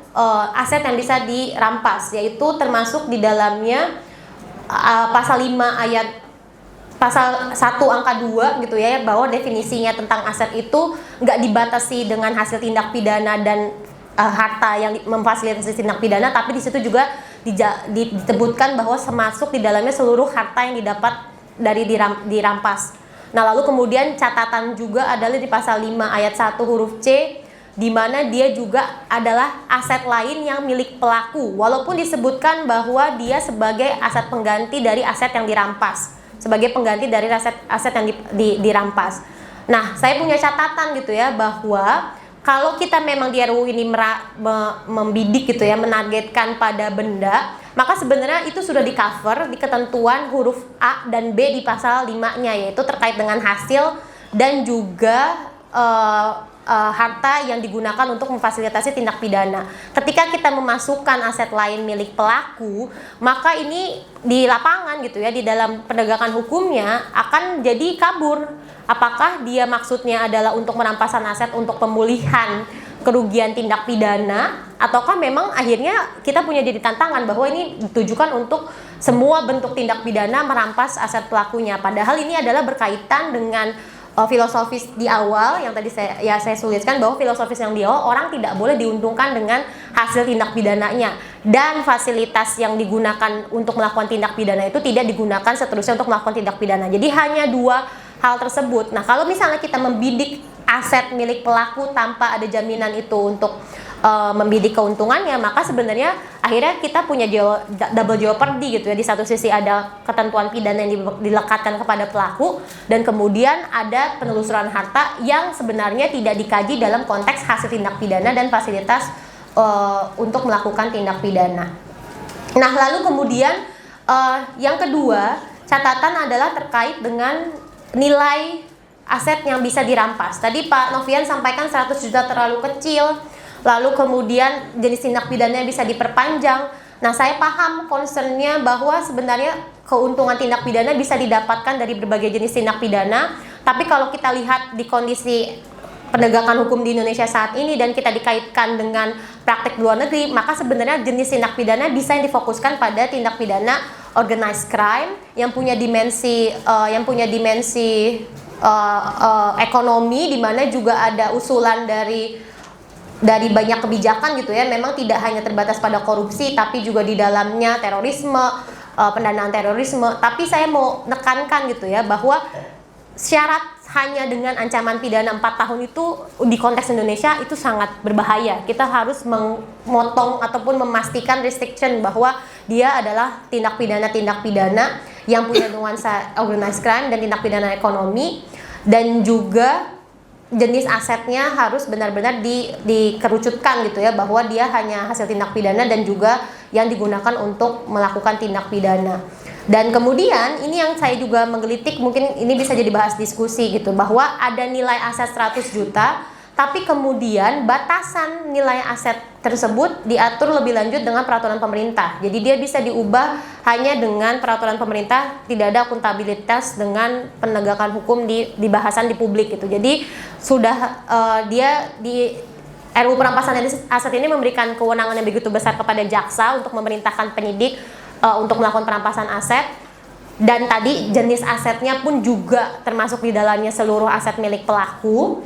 aset yang bisa dirampas, yaitu termasuk di dalamnya pasal 5 ayat pasal 1 angka 2 gitu ya, bahwa definisinya tentang aset itu nggak dibatasi dengan hasil tindak pidana dan harta yang memfasilitasi tindak pidana, tapi di situ juga disebutkan bahwa termasuk di dalamnya seluruh harta yang didapat dari dirampas. Nah, lalu kemudian catatan juga adalah di pasal 5 ayat 1 huruf C, di mana dia juga adalah aset lain yang milik pelaku, walaupun disebutkan bahwa dia sebagai aset pengganti dari aset yang dirampas, sebagai pengganti dari aset yang dirampas. Nah, saya punya catatan gitu ya, bahwa kalau kita memang di RUU ini membidik gitu ya, menargetkan pada benda, maka sebenarnya itu sudah di cover di ketentuan huruf A dan B di pasal 5-nya, yaitu terkait dengan hasil dan juga harta yang digunakan untuk memfasilitasi tindak pidana. Ketika kita memasukkan aset lain milik pelaku, maka ini di lapangan gitu ya, di dalam penegakan hukumnya akan jadi kabur. Apakah dia maksudnya adalah untuk merampasan aset untuk pemulihan kerugian tindak pidana, ataukah memang akhirnya kita punya jadi tantangan bahwa ini ditujukan untuk semua bentuk tindak pidana merampas aset pelakunya. Padahal ini adalah berkaitan dengan filosofis di awal yang tadi saya suliskan, bahwa filosofis yang di awal, orang tidak boleh diuntungkan dengan hasil tindak pidananya, dan fasilitas yang digunakan untuk melakukan tindak pidana itu tidak digunakan seterusnya untuk melakukan tindak pidana. Jadi hanya dua hal tersebut. Nah, kalau misalnya kita membidik aset milik pelaku tanpa ada jaminan itu untuk membidik keuntungannya, maka sebenarnya akhirnya kita punya double jeopardy gitu ya. Di satu sisi ada ketentuan pidana yang dilekatkan kepada pelaku, dan kemudian ada penelusuran harta yang sebenarnya tidak dikaji dalam konteks hasil tindak pidana dan fasilitas untuk melakukan tindak pidana. Nah, lalu kemudian yang kedua, catatan adalah terkait dengan nilai aset yang bisa dirampas. Tadi Pak Novian sampaikan 100 juta terlalu kecil, lalu kemudian jenis tindak pidana bisa diperpanjang. Nah, saya paham concernnya bahwa sebenarnya keuntungan tindak pidana bisa didapatkan dari berbagai jenis tindak pidana, tapi kalau kita lihat di kondisi penegakan hukum di Indonesia saat ini dan kita dikaitkan dengan praktik luar negeri, maka sebenarnya jenis tindak pidana bisa yang difokuskan pada tindak pidana organized crime yang punya dimensi ekonomi, di mana juga ada usulan dari banyak kebijakan gitu ya. Memang tidak hanya terbatas pada korupsi, tapi juga di dalamnya terorisme, pendanaan terorisme. Tapi saya mau nekankan gitu ya, bahwa syarat hanya dengan ancaman pidana 4 tahun itu di konteks Indonesia itu sangat berbahaya. Kita harus memotong ataupun memastikan restriction bahwa dia adalah tindak pidana yang punya nuansa organized crime dan tindak pidana ekonomi, dan juga jenis asetnya harus benar-benar dikerucutkan gitu ya, bahwa dia hanya hasil tindak pidana dan juga yang digunakan untuk melakukan tindak pidana. Dan kemudian ini yang saya juga menggelitik, mungkin ini bisa jadi bahas diskusi gitu, bahwa ada nilai aset 100 juta, tapi kemudian batasan nilai aset tersebut diatur lebih lanjut dengan peraturan pemerintah. Jadi dia bisa diubah hanya dengan peraturan pemerintah, tidak ada akuntabilitas dengan penegakan hukum di bahasan di publik gitu. Jadi sudah dia di RUU perampasan aset ini memberikan kewenangan yang begitu besar kepada jaksa untuk memerintahkan penyidik untuk melakukan perampasan aset. Dan tadi jenis asetnya pun juga termasuk di dalamnya seluruh aset milik pelaku.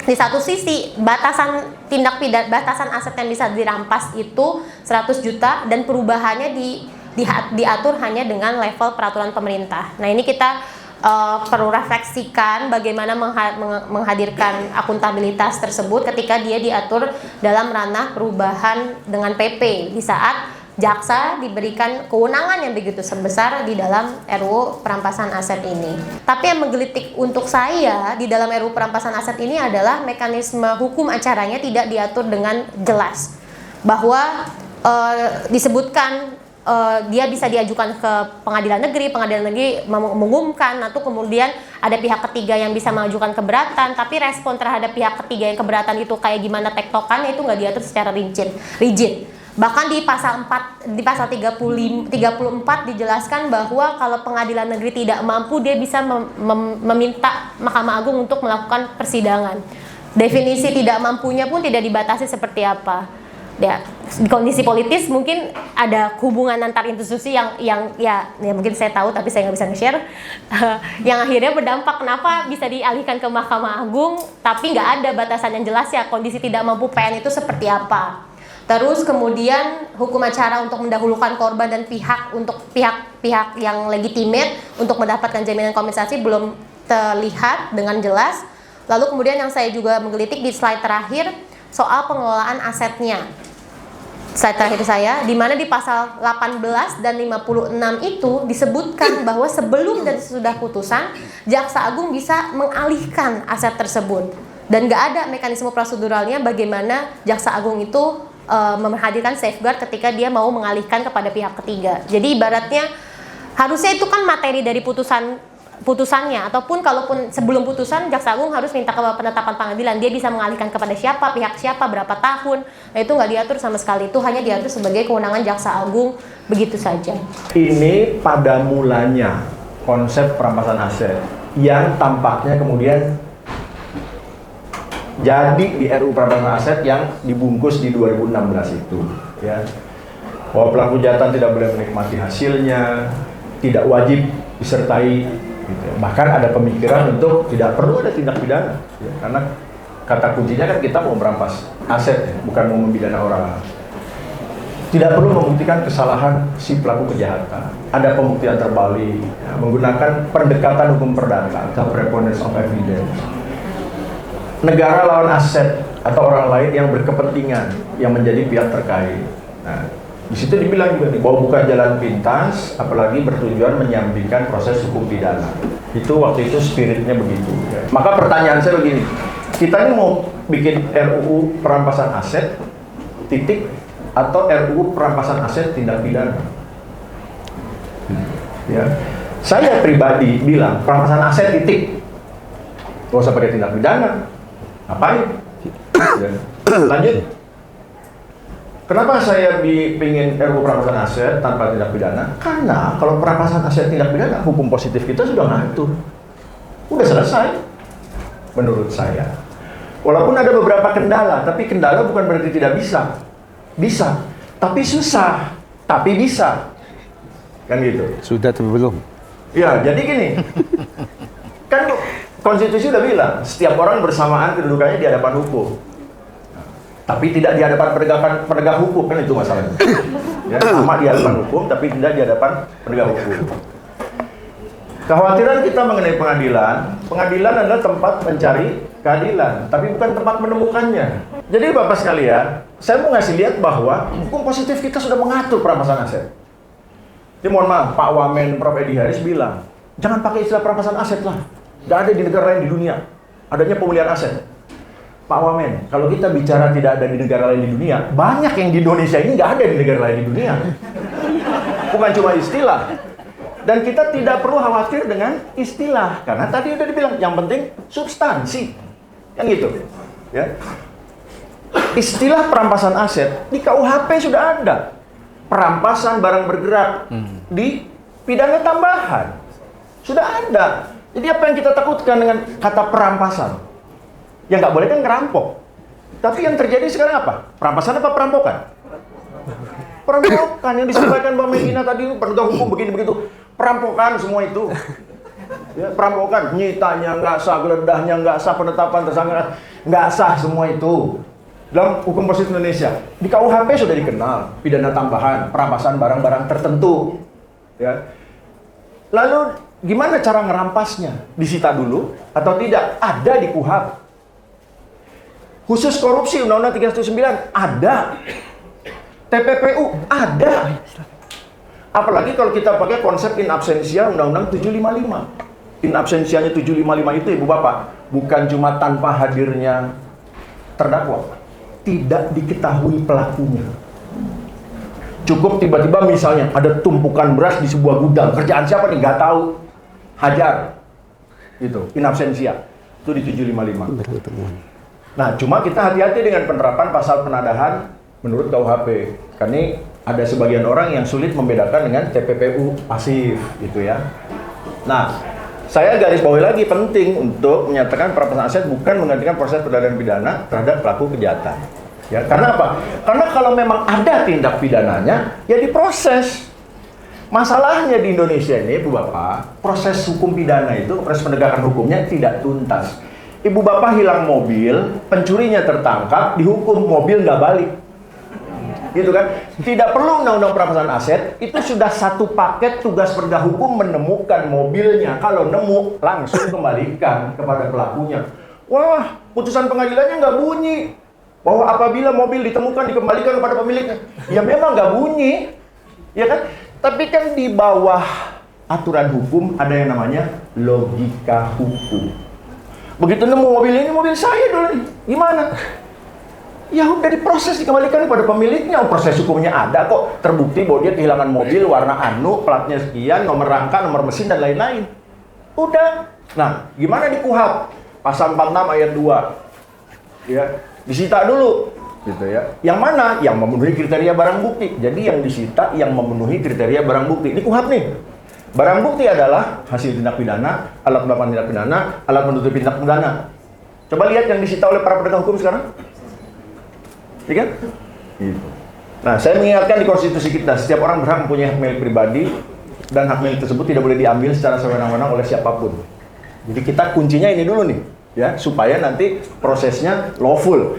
Di satu sisi batasan batasan aset yang bisa dirampas itu 100 juta dan perubahannya diatur hanya dengan level peraturan pemerintah. Nah, ini kita perlu refleksikan bagaimana menghadirkan akuntabilitas tersebut ketika dia diatur dalam ranah perubahan dengan PP di saat jaksa diberikan kewenangan yang begitu sebesar di dalam RUU perampasan aset ini. Tapi yang menggelitik untuk saya di dalam RUU perampasan aset ini adalah mekanisme hukum acaranya tidak diatur dengan jelas. Bahwa disebutkan dia bisa diajukan ke pengadilan negeri mengumumkan, atau kemudian ada pihak ketiga yang bisa mengajukan keberatan, tapi respon terhadap pihak ketiga yang keberatan itu kayak gimana tektokannya itu nggak diatur secara rigid. Bahkan di pasal 34 dijelaskan bahwa kalau pengadilan negeri tidak mampu, dia bisa meminta Mahkamah Agung untuk melakukan persidangan. Definisi tidak mampunya pun tidak dibatasi seperti apa. Ya, di kondisi politis mungkin ada hubungan antar institusi yang mungkin saya tahu tapi saya nggak bisa nge-share yang akhirnya berdampak kenapa bisa dialihkan ke Mahkamah Agung tapi nggak ada batasan yang jelas ya kondisi tidak mampu PN itu seperti apa. Terus kemudian hukum acara untuk mendahulukan korban dan pihak yang legitimate untuk mendapatkan jaminan kompensasi belum terlihat dengan jelas. Lalu kemudian yang saya juga menggelitik di slide terakhir soal pengelolaan asetnya. Slide terakhir saya, di mana di pasal 18 dan 56 itu disebutkan bahwa sebelum dan sesudah putusan, Jaksa Agung bisa mengalihkan aset tersebut. Dan nggak ada mekanisme proseduralnya bagaimana Jaksa Agung itu menghadirkan safeguard ketika dia mau mengalihkan kepada pihak ketiga. Jadi ibaratnya harusnya itu kan materi dari putusannya, ataupun kalaupun sebelum putusan Jaksa Agung harus minta ke penetapan pengadilan, dia bisa mengalihkan kepada siapa, pihak siapa, berapa tahun. Nah itu nggak diatur sama sekali, itu hanya diatur sebagai kewenangan Jaksa Agung, begitu saja. Ini pada mulanya konsep perampasan aset yang tampaknya kemudian jadi di RUU perampasan aset yang dibungkus di 2016 itu, ya, bahwa pelaku kejahatan tidak boleh menikmati hasilnya, tidak wajib disertai, gitu. Bahkan ada pemikiran untuk tidak perlu ada tindak pidana, ya, karena kata kuncinya kan kita mau merampas aset, ya, bukan mau membidana orang. Tidak perlu membuktikan kesalahan si pelaku kejahatan. Ada pembuktian terbalik, ya, menggunakan pendekatan hukum perdata atau preponderance of evidence. Negara lawan aset atau orang lain yang berkepentingan yang menjadi pihak terkait. Nah, di situ dibilang juga bahwa bukan jalan pintas, apalagi bertujuan menyampingkan proses hukum pidana. Itu waktu itu spiritnya begitu. Ya. Maka pertanyaan saya begini, kita ini mau bikin RUU perampasan aset titik atau RUU perampasan aset tindak pidana? Ya, saya pribadi bilang perampasan aset titik, nggak usah pakai tindak pidana. Ngapain? Ya. Lanjut. Kenapa saya ingin RUU perampasan aset tanpa tindak pidana? Karena kalau perampasan aset tindak pidana, hukum positif kita sudah ngatur. Udah selesai. Menurut saya. Walaupun ada beberapa kendala, tapi kendala bukan berarti tidak bisa. Bisa. Tapi susah. Tapi bisa. Kan gitu. Sudah tapi belum. Ya, jadi gini. Kan konstitusi udah bilang, setiap orang bersamaan kedudukannya di hadapan hukum. Tapi tidak di hadapan penegak hukum, kan itu masalahnya. Ya, sama di hadapan hukum, tapi tidak di hadapan penegak hukum. Kekhawatiran kita mengenai pengadilan, pengadilan adalah tempat mencari keadilan, tapi bukan tempat menemukannya. Jadi Bapak sekalian, saya mau ngasih lihat bahwa hukum positif kita sudah mengatur perampasan aset. Jadi mohon maaf, Pak Wamen, Prof. Edi Haris bilang, jangan pakai istilah perampasan aset lah. Tidak ada di negara lain di dunia. Adanya pemulihan aset. Pak Wamen, kalau kita bicara tidak ada di negara lain di dunia, banyak yang di Indonesia ini nggak ada di negara lain di dunia. Bukan cuma istilah. Dan kita tidak perlu khawatir dengan istilah. Karena tadi udah dibilang, yang penting substansi. Kan gitu. Ya. Istilah perampasan aset, di KUHP sudah ada. Perampasan barang bergerak di pidana tambahan. Sudah ada. Jadi apa yang kita takutkan dengan kata perampasan? Yang nggak boleh kan ngerampok. Tapi yang terjadi sekarang apa? Perampasan apa perampokan? Perampokan yang disampaikan Mbak Medina tadi, penegak hukum begini begitu. Perampokan semua itu. Ya, perampokan, nyitanya nggak sah, geledahnya nggak sah, penetapan tersangka nggak sah, semua itu. Dalam hukum positif Indonesia, di KUHP sudah dikenal pidana tambahan perampasan barang-barang tertentu. Ya. Lalu gimana cara ngerampasnya? Disita dulu atau tidak? Ada di KUHP. Khusus korupsi Undang-Undang 319 ada. TPPU ada. Apalagi kalau kita pakai konsep in absentia Undang-Undang 755. In absentianya 755 itu Ibu Bapak, bukan cuma tanpa hadirnya terdakwa, tidak diketahui pelakunya. Cukup tiba-tiba misalnya ada tumpukan beras di sebuah gudang, kerjaan siapa nih? Nggak tahu. Hajar. Gitu, in absentia. Itu di 755. Nah, cuma kita hati-hati dengan penerapan pasal penadahan menurut KUHP. Karena ada sebagian orang yang sulit membedakan dengan TPPU pasif gitu ya. Nah, saya garis bawahi lagi penting untuk menyatakan perampasan aset bukan menggantikan proses peradilan pidana terhadap pelaku kejahatan. Ya, karena apa? Karena kalau memang ada tindak pidananya, ya diproses. Masalahnya di Indonesia ini, Ibu Bapak, proses hukum pidana itu, proses penegakan hukumnya tidak tuntas. Ibu Bapak hilang mobil, pencurinya tertangkap, dihukum, mobil nggak balik. Gitu kan? Tidak perlu undang-undang perampasan aset, itu sudah satu paket tugas penegak hukum menemukan mobilnya. Kalau nemu, langsung kembalikan kepada pelakunya. Wah, putusan pengadilannya nggak bunyi bahwa apabila mobil ditemukan dikembalikan kepada pemiliknya. Ya memang nggak bunyi, ya kan? Tapi kan di bawah aturan hukum ada yang namanya logika hukum. Begitu nemu mobil ini, mobil saya dulu nih, gimana? Ya udah diproses, dikembalikan kepada pemiliknya. Proses hukumnya ada kok, terbukti bahwa dia kehilangan mobil warna anu, platnya sekian, nomor rangka, nomor mesin dan lain-lain. Udah. Nah, gimana di KUHP? Pasal 46 ayat 2. Ya, disita dulu gitu ya. Yang mana? Yang memenuhi kriteria barang bukti. Jadi yang disita yang memenuhi kriteria barang bukti. Ini KUHP nih. Barang bukti adalah hasil tindak pidana, alat melakukan tindak pidana, alat menutupi tindak pidana. Coba lihat yang disita oleh para penegak hukum sekarang. Iya kan? Gitu. Nah, saya mengingatkan di konstitusi kita, setiap orang berhak mempunyai hak milik pribadi dan hak milik tersebut tidak boleh diambil secara sewenang-wenang oleh siapapun. Jadi kita kuncinya ini dulu nih, ya, supaya nanti prosesnya lawful.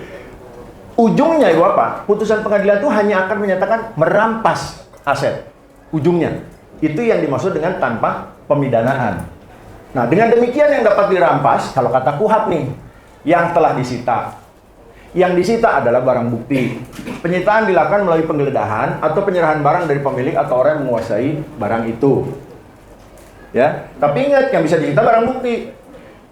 Ujungnya itu apa? Putusan pengadilan itu hanya akan menyatakan merampas aset. Ujungnya. Itu yang dimaksud dengan tanpa pemidanaan. Nah, dengan demikian yang dapat dirampas, kalau kata KUHP nih, yang telah disita. Yang disita adalah barang bukti. Penyitaan dilakukan melalui penggeledahan atau penyerahan barang dari pemilik atau orang yang menguasai barang itu. Ya, tapi ingat yang bisa disita barang bukti.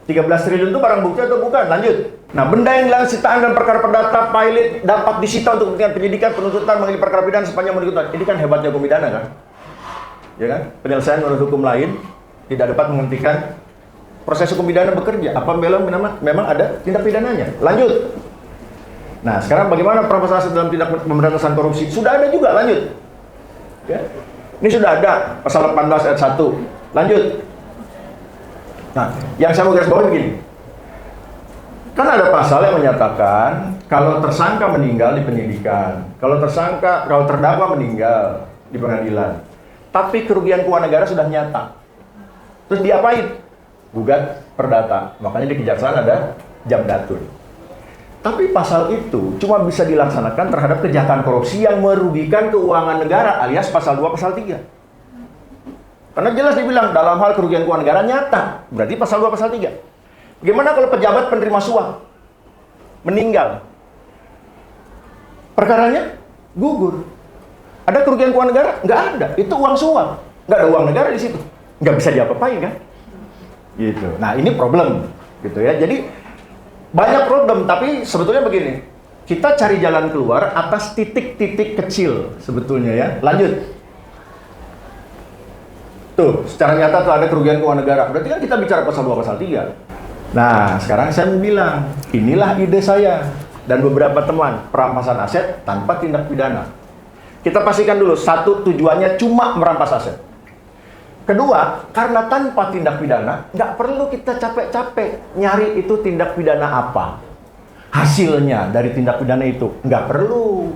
13 triliun itu barang bukti atau bukan? Lanjut. Nah, benda yang dilakukan sitaan dan perkara perdata pilot dapat disita untuk kepentingan penyidikan, penuntutan, mengenai perkara pidana sepanjang menuntutan. Ini kan hebatnya hukum pidana kan? Ya kan? Penyelesaian menurut hukum lain tidak dapat menghentikan proses hukum pidana bekerja. Apabila memang ada tindak pidananya. Lanjut. Nah, sekarang bagaimana perampasan aset dalam tindak pemberantasan korupsi? Sudah ada juga, lanjut. Ya. Ini sudah ada pasal 18 ayat 1. Lanjut. Nah, yang saya mau garis bawahi begini. Kan ada pasal yang menyatakan kalau tersangka meninggal di penyidikan, kalau terdakwa meninggal di pengadilan, tapi kerugian keuangan negara sudah nyata. Terus diapain? Gugat perdata. Makanya di kejaksaan ada jamdatun. Tapi pasal itu cuma bisa dilaksanakan terhadap kejahatan korupsi yang merugikan keuangan negara alias pasal 2 pasal 3. Karena jelas dibilang dalam hal kerugian keuangan negara nyata. Berarti pasal 2 pasal 3. Bagaimana kalau pejabat penerima suap meninggal? Perkaranya gugur. Ada kerugian keuangan negara? Nggak ada. Itu uang suap. Nggak ada uang negara di situ. Nggak bisa diapa-apain kan? Gitu. Nah, ini problem. Gitu ya. Jadi, banyak problem. Tapi sebetulnya begini. Kita cari jalan keluar atas titik-titik kecil sebetulnya ya. Lanjut. Tuh, secara nyata tuh ada kerugian keuangan negara. Berarti kan kita bicara pasal 2 pasal 3. Nah, sekarang saya mau bilang, inilah ide saya dan beberapa teman, perampasan aset tanpa tindak pidana. Kita pastikan dulu, satu, tujuannya cuma merampas aset. Kedua, karena tanpa tindak pidana, nggak perlu kita capek-capek nyari itu tindak pidana apa. hasilnya dari tindak pidana itu. Nggak perlu.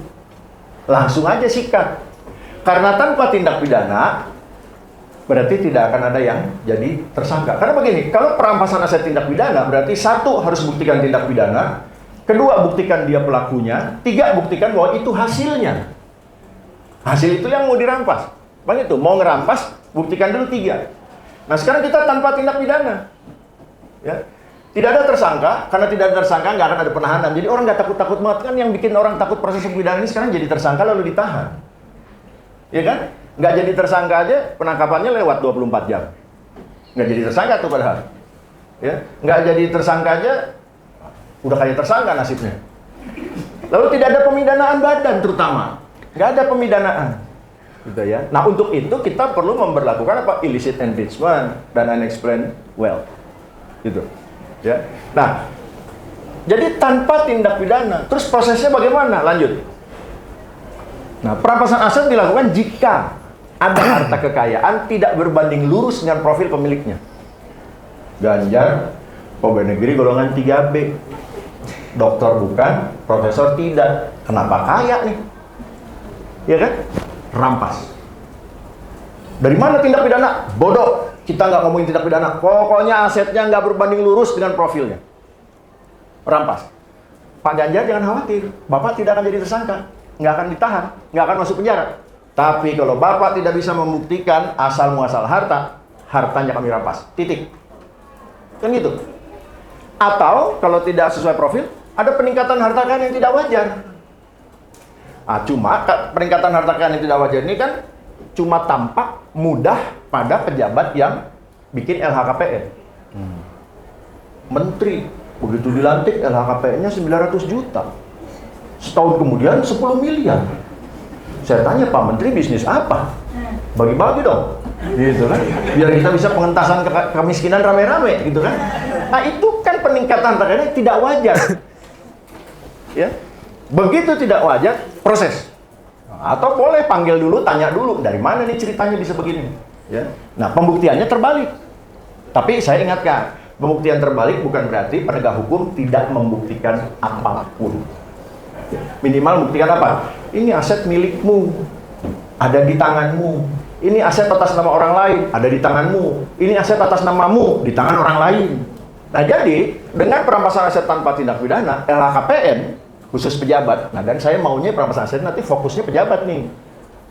Langsung aja sikat. Karena tanpa tindak pidana, berarti tidak akan ada yang jadi tersangka. Karena begini, kalau perampasan aset tindak pidana, berarti satu harus buktikan tindak pidana, kedua buktikan dia pelakunya, tiga buktikan bahwa itu hasilnya. Hasil itu yang mau dirampas. Bang itu, mau ngerampas, buktikan dulu tiga. Nah sekarang kita tanpa tindak pidana. Ya. Tidak ada tersangka, karena tidak ada tersangka nggak akan ada penahanan. Jadi orang nggak takut-takut banget. Kan yang bikin orang takut proses pidana ini sekarang jadi tersangka lalu ditahan. Ya kan? Nggak jadi tersangka aja, penangkapannya lewat 24 jam. Nggak jadi tersangka tuh padahal. Ya. Nggak jadi tersangka aja, udah kayak tersangka nasibnya. Lalu tidak ada pemidanaan badan terutama. Nggak ada pemidanaan. Gitu ya. Nah untuk itu kita perlu memberlakukan apa? Illicit enrichment dan unexplained wealth. Gitu. Ya. Nah, jadi tanpa tindak pidana, terus prosesnya bagaimana? Lanjut. Nah, perampasan aset dilakukan jika ada harta kekayaan tidak berbanding lurus dengan profil pemiliknya. Ganjar, pegawai negeri golongan 3B. Dokter bukan, profesor tidak. Kenapa kaya nih? Ya kan? Rampas. Dari mana tindak pidana? Bodoh. Kita nggak ngomongin tindak pidana. Pokoknya asetnya nggak berbanding lurus dengan profilnya. Rampas. Pak Ganjar jangan khawatir. Bapak tidak akan jadi tersangka. Nggak akan ditahan. Nggak akan masuk penjara. Tapi kalau Bapak tidak bisa membuktikan asal muasal harta, hartanya kami rampas. Titik. Kan gitu. Atau kalau tidak sesuai profil, ada peningkatan harta kekayaan yang tidak wajar. Nah, cuma peningkatan harta kekayaan yang tidak wajar ini kan cuma tampak mudah pada pejabat yang bikin LHKPN. Menteri, begitu dilantik LHKPN-nya 900 juta. Setahun kemudian 10 miliar. Saya tanya, Pak Menteri bisnis apa? Bagi-bagi dong. Gitu kan. Biar kita bisa pengentasan kemiskinan rame-rame gitu kan. Nah, itu kan peningkatan harta kekayaan tidak wajar. Ya. Begitu tidak wajar, proses. Atau boleh panggil dulu, tanya dulu, dari mana nih ceritanya bisa begini. Ya. Nah, pembuktiannya terbalik. Tapi saya ingatkan, pembuktian terbalik bukan berarti penegak hukum tidak membuktikan apapun. Minimal buktikan apa? Ini aset milikmu, ada di tanganmu. Ini aset atas nama orang lain, ada di tanganmu. Ini aset atas namamu, di tangan orang lain. Nah, jadi dengan perampasan aset tanpa tindak pidana, LHKPN khusus pejabat. Nah, dan saya maunya perampasan aset nanti fokusnya pejabat nih.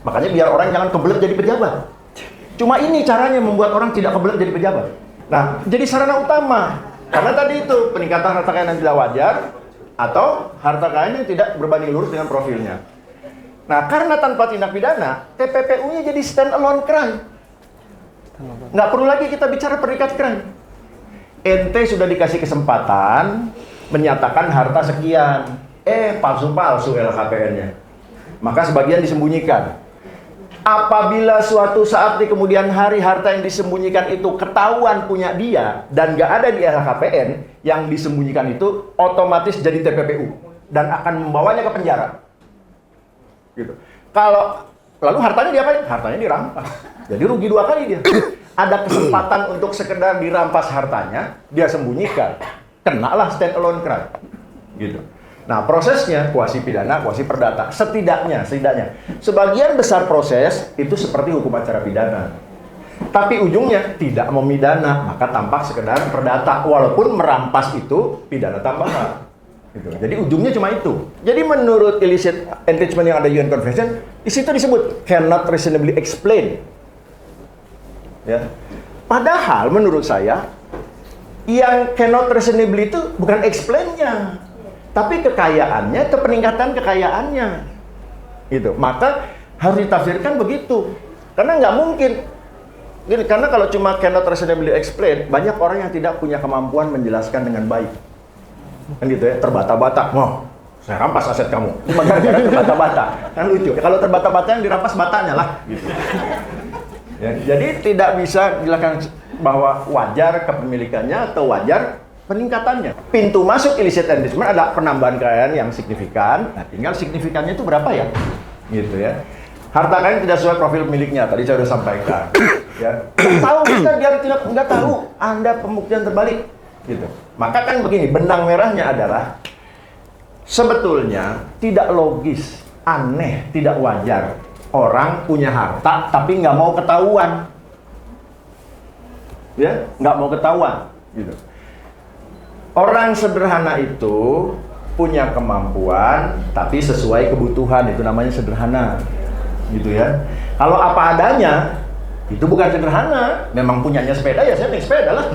Makanya biar orang jangan kebelet jadi pejabat. Cuma ini caranya membuat orang tidak kebelet jadi pejabat. Nah, jadi sarana utama. Karena tadi itu peningkatan harta kekayaan yang tidak wajar atau harta kekayaan yang tidak berbanding lurus dengan profilnya. Nah, karena tanpa tindak pidana, TPPU-nya jadi stand alone crime. Nggak perlu lagi kita bicara predikat crime. Ente sudah dikasih kesempatan menyatakan harta sekian. Palsu-palsu LHKPN-nya. Maka sebagian disembunyikan. Apabila suatu saat di kemudian hari harta yang disembunyikan itu ketahuan punya dia dan nggak ada di LHKPN, yang disembunyikan itu otomatis jadi TPPU dan akan membawanya ke penjara. Gitu. Kalau lalu hartanya diapain? Hartanya dirampas. Jadi rugi dua kali dia. Ada kesempatan untuk sekedar dirampas hartanya, dia sembunyikan. Kenalah stand alone crime. Gitu. Nah, prosesnya kuasi pidana, kuasi perdata. Setidaknya sebagian besar proses itu seperti hukum acara pidana. Tapi ujungnya tidak memidana, maka tampak sekedar perdata walaupun merampas itu pidana tambahan. Gitu. Jadi ujungnya cuma itu. Jadi menurut illicit enrichment yang ada UN Convention, di situ disebut cannot reasonably explain. Ya. Padahal menurut saya yang cannot reasonably itu bukan explain-nya, tapi kekayaannya atau peningkatan kekayaannya. Gitu. Maka harus ditafsirkan begitu. Karena nggak mungkin. Gini, karena kalau cuma cannot reasonably explain, banyak orang yang tidak punya kemampuan menjelaskan dengan baik. Kan gitu ya, terbata-bata. Wah, saya rampas aset kamu. Cuma gara-gara terbata-bata. Kan lucu. Kalau terbata-bata yang dirampas batanya lah. Gitu. Ya, jadi tidak bisa dilakukan bahwa wajar kepemilikannya atau wajar peningkatannya. Pintu masuk illicit enrichment ada penambahan kekayaan yang signifikan. Nah, tinggal signifikannya itu berapa ya? Gitu ya. Harta kekayaan tidak sesuai profil pemiliknya. Tadi saya sudah sampaikan. Ya. Tahu kita biar tidak nggak tahu. Anda pembuktian terbalik. Gitu. Maka kan begini, benang merahnya adalah sebetulnya tidak logis, aneh, tidak wajar orang punya harta tapi nggak mau ketahuan, ya, nggak mau ketahuan, gitu. Orang sederhana itu punya kemampuan tapi sesuai kebutuhan, itu namanya sederhana, gitu ya. Kalau apa adanya itu bukan sederhana. Memang punyanya sepeda ya saya naik sepeda lah,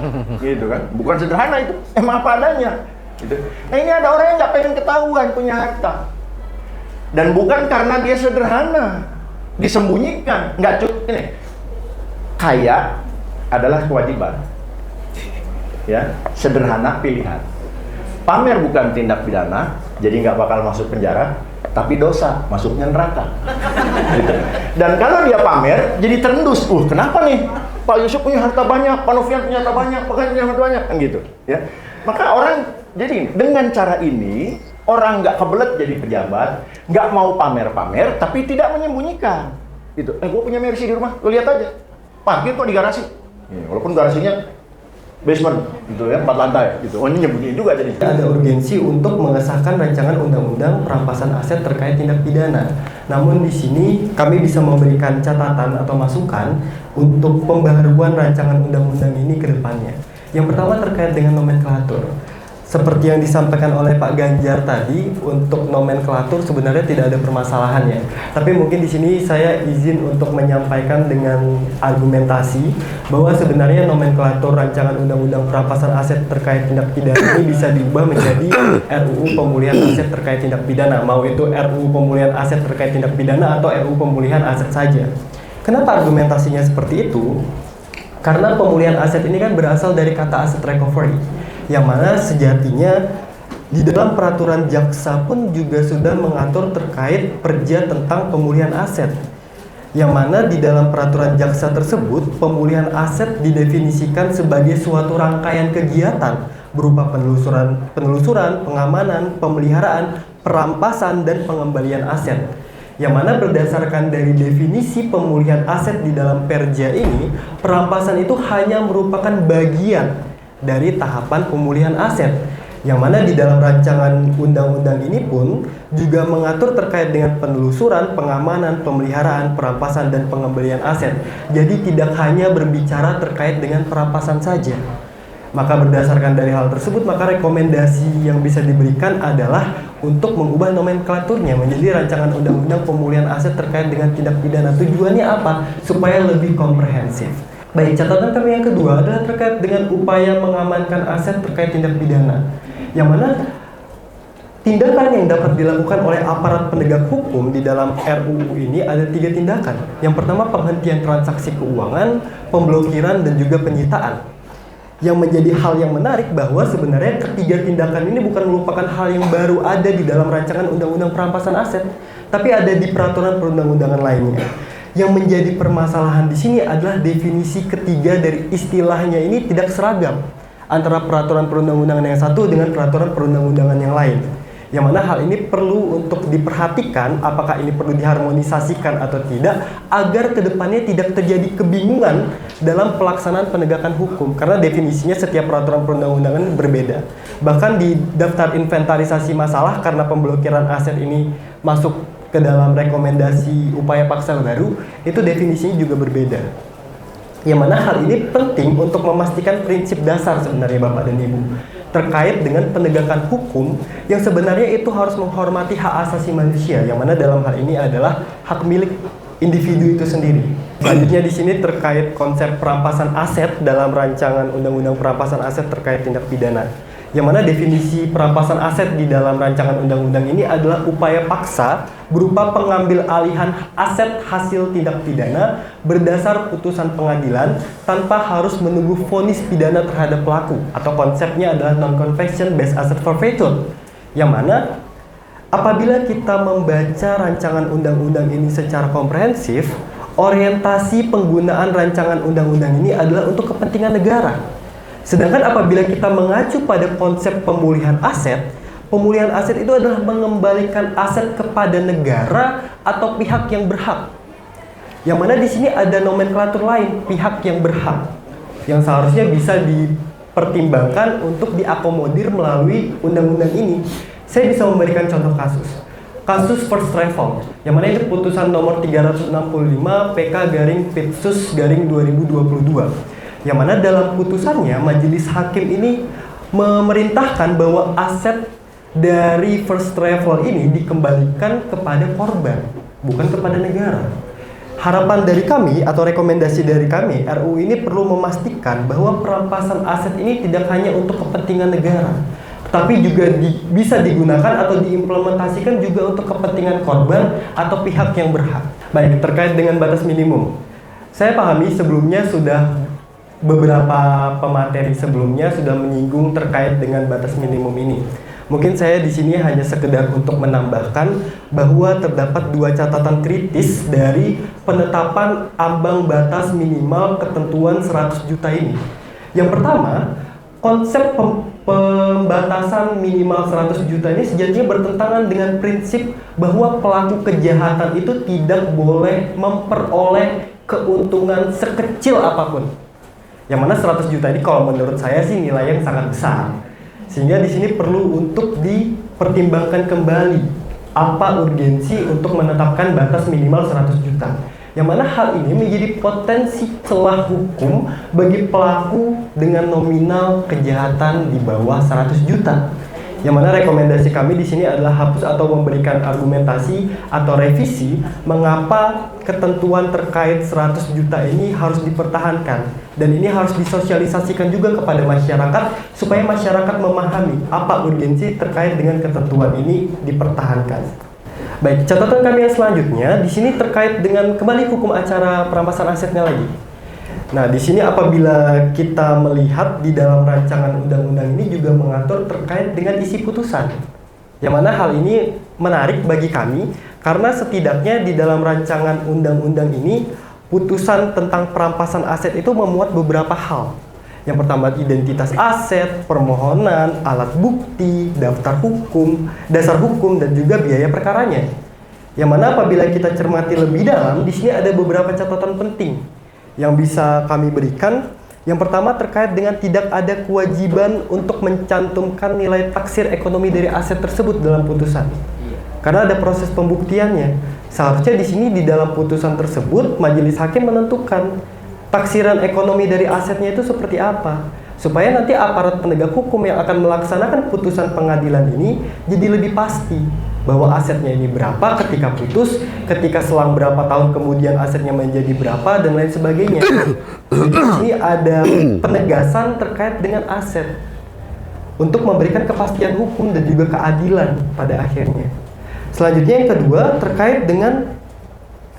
gitu kan. Bukan sederhana, itu emang apa adanya, gitu. Nah ini ada orang yang nggak pengen ketahuan punya harta, dan bukan karena dia sederhana, disembunyikan. Nggak cukup ini, kaya adalah kewajiban, ya, sederhana pilihan. Pamer bukan tindak pidana, jadi nggak bakal masuk penjara, tapi dosa, masuknya neraka. Gitu. Dan kalau dia pamer, jadi terendus. Kenapa nih? Pak Yusuf punya harta banyak, Pak Novian punya harta banyak, Pak Ganjar punya harta banyak, kan gitu. Ya, maka orang jadi dengan cara ini orang nggak kebelet jadi pejabat, nggak mau pamer-pamer, tapi tidak menyembunyikan. Gitu. Gue punya Mercy di rumah, lo lihat aja. Parkir kok di garasi. Walaupun garasinya basement, gitu ya, 4 lantai, gitu. Oh ini nyembunyiin juga jadi. Ada urgensi untuk mengesahkan rancangan undang-undang perampasan aset terkait tindak pidana. Namun di sini kami bisa memberikan catatan atau masukan untuk pembaharuan rancangan undang-undang ini ke depannya. Yang pertama terkait dengan nomenklatur. Seperti yang disampaikan oleh Pak Ganjar tadi, untuk nomenklatur sebenarnya tidak ada permasalahannya. Tapi mungkin di sini saya izin untuk menyampaikan dengan argumentasi bahwa sebenarnya nomenklatur rancangan undang-undang perampasan aset terkait tindak pidana ini bisa diubah menjadi RUU pemulihan aset terkait tindak pidana. Mau itu RUU pemulihan aset terkait tindak pidana atau RUU pemulihan aset saja. Kenapa argumentasinya seperti itu? Karena pemulihan aset ini kan berasal dari kata aset recovery, yang mana sejatinya di dalam peraturan jaksa pun juga sudah mengatur terkait perja tentang pemulihan aset, yang mana di dalam peraturan jaksa tersebut pemulihan aset didefinisikan sebagai suatu rangkaian kegiatan berupa penelusuran, pengamanan, pemeliharaan, perampasan, dan pengembalian aset. Yang mana berdasarkan dari definisi pemulihan aset di dalam perja ini, perampasan itu hanya merupakan bagian dari tahapan pemulihan aset, yang mana di dalam rancangan undang-undang ini pun juga mengatur terkait dengan penelusuran, pengamanan, pemeliharaan, perampasan, dan pengembalian aset. Jadi tidak hanya berbicara terkait dengan perampasan saja. Maka berdasarkan dari hal tersebut, maka rekomendasi yang bisa diberikan adalah untuk mengubah nomenklaturnya menjadi rancangan undang-undang pemulihan aset terkait dengan tindak pidana. Tujuannya apa? Supaya lebih komprehensif. Baik, catatan kami yang kedua adalah terkait dengan upaya mengamankan aset terkait tindak pidana, yang mana tindakan yang dapat dilakukan oleh aparat penegak hukum di dalam RUU ini ada 3 tindakan. Yang pertama, penghentian transaksi keuangan, pemblokiran, dan juga penyitaan. Yang menjadi hal yang menarik bahwa sebenarnya ketiga tindakan ini bukan merupakan hal yang baru ada di dalam rancangan undang-undang perampasan aset, tapi ada di peraturan perundang-undangan lainnya. Yang menjadi permasalahan di sini adalah definisi ketiga dari istilahnya ini tidak seragam antara peraturan perundang-undangan yang satu dengan peraturan perundang-undangan yang lain. Yang mana hal ini perlu untuk diperhatikan apakah ini perlu diharmonisasikan atau tidak agar kedepannya tidak terjadi kebingungan dalam pelaksanaan penegakan hukum, karena definisinya setiap peraturan perundang-undangan berbeda. Bahkan di daftar inventarisasi masalah karena pemblokiran aset ini masuk ke dalam rekomendasi upaya paksa baru, itu definisinya juga berbeda. Yang mana hal ini penting untuk memastikan prinsip dasar sebenarnya Bapak dan Ibu terkait dengan penegakan hukum yang sebenarnya itu harus menghormati hak asasi manusia, yang mana dalam hal ini adalah hak milik individu itu sendiri. Selanjutnya di sini terkait konsep perampasan aset dalam rancangan undang-undang perampasan aset terkait tindak pidana. Yang mana definisi perampasan aset di dalam rancangan undang-undang ini adalah upaya paksa berupa pengambil alihan aset hasil tindak pidana berdasar putusan pengadilan tanpa harus menunggu vonis pidana terhadap pelaku, atau konsepnya adalah non-confession based asset forfeiture. Yang mana apabila kita membaca rancangan undang-undang ini secara komprehensif, orientasi penggunaan rancangan undang-undang ini adalah untuk kepentingan negara. Sedangkan apabila kita mengacu pada konsep pemulihan aset itu adalah mengembalikan aset kepada negara atau pihak yang berhak. Yang mana di sini ada nomenklatur lain, pihak yang berhak, yang seharusnya bisa dipertimbangkan untuk diakomodir melalui undang-undang ini. Saya bisa memberikan contoh kasus First Travel, yang mana itu putusan nomor 365 PK/Pitsus/2022, yang mana dalam putusannya majelis hakim ini memerintahkan bahwa aset dari First Travel ini dikembalikan kepada korban, bukan kepada negara. Harapan dari kami atau rekomendasi dari kami, RUU ini perlu memastikan bahwa perampasan aset ini tidak hanya untuk kepentingan negara, tapi juga bisa digunakan atau diimplementasikan juga untuk kepentingan korban atau pihak yang berhak. Baik, terkait dengan batas minimum. Saya pahami sebelumnya beberapa pemateri sebelumnya sudah menyinggung terkait dengan batas minimum ini. Mungkin saya di sini hanya sekedar untuk menambahkan bahwa terdapat 2 catatan kritis dari penetapan ambang batas minimal ketentuan 100 juta ini. Yang pertama, konsep pembatasan minimal 100 juta ini sejatinya bertentangan dengan prinsip bahwa pelaku kejahatan itu tidak boleh memperoleh keuntungan sekecil apapun. Yang mana 100 juta ini kalau menurut saya sih nilai yang sangat besar. Sehingga di sini perlu untuk dipertimbangkan kembali apa urgensi untuk menetapkan batas minimal 100 juta. Yang mana hal ini menjadi potensi celah hukum bagi pelaku dengan nominal kejahatan di bawah 100 juta. Yang mana rekomendasi kami di sini adalah hapus atau memberikan argumentasi atau revisi mengapa ketentuan terkait 100 juta ini harus dipertahankan, dan ini harus disosialisasikan juga kepada masyarakat supaya masyarakat memahami apa urgensi terkait dengan ketentuan ini dipertahankan. Baik, catatan kami yang selanjutnya di sini terkait dengan kembali hukum acara perampasan asetnya lagi. Nah, di sini apabila kita melihat di dalam rancangan undang-undang ini juga mengatur terkait dengan isi putusan. Yang mana hal ini menarik bagi kami karena setidaknya di dalam rancangan undang-undang ini putusan tentang perampasan aset itu memuat beberapa hal. Yang pertama identitas aset, permohonan, alat bukti, daftar hukum, dasar hukum, dan juga biaya perkaranya. Yang mana apabila kita cermati lebih dalam, di sini ada beberapa catatan penting yang bisa kami berikan. Yang pertama terkait dengan tidak ada kewajiban untuk mencantumkan nilai taksir ekonomi dari aset tersebut dalam putusan. Karena ada proses pembuktiannya. Seharusnya di sini di dalam putusan tersebut majelis hakim menentukan taksiran ekonomi dari asetnya itu seperti apa, supaya nanti aparat penegak hukum yang akan melaksanakan putusan pengadilan ini jadi lebih pasti bahwa asetnya ini berapa ketika putus, ketika selang berapa tahun kemudian asetnya menjadi berapa, dan lain sebagainya. Jadi di sini ada penegasan terkait dengan aset untuk memberikan kepastian hukum dan juga keadilan pada akhirnya. Selanjutnya yang kedua terkait dengan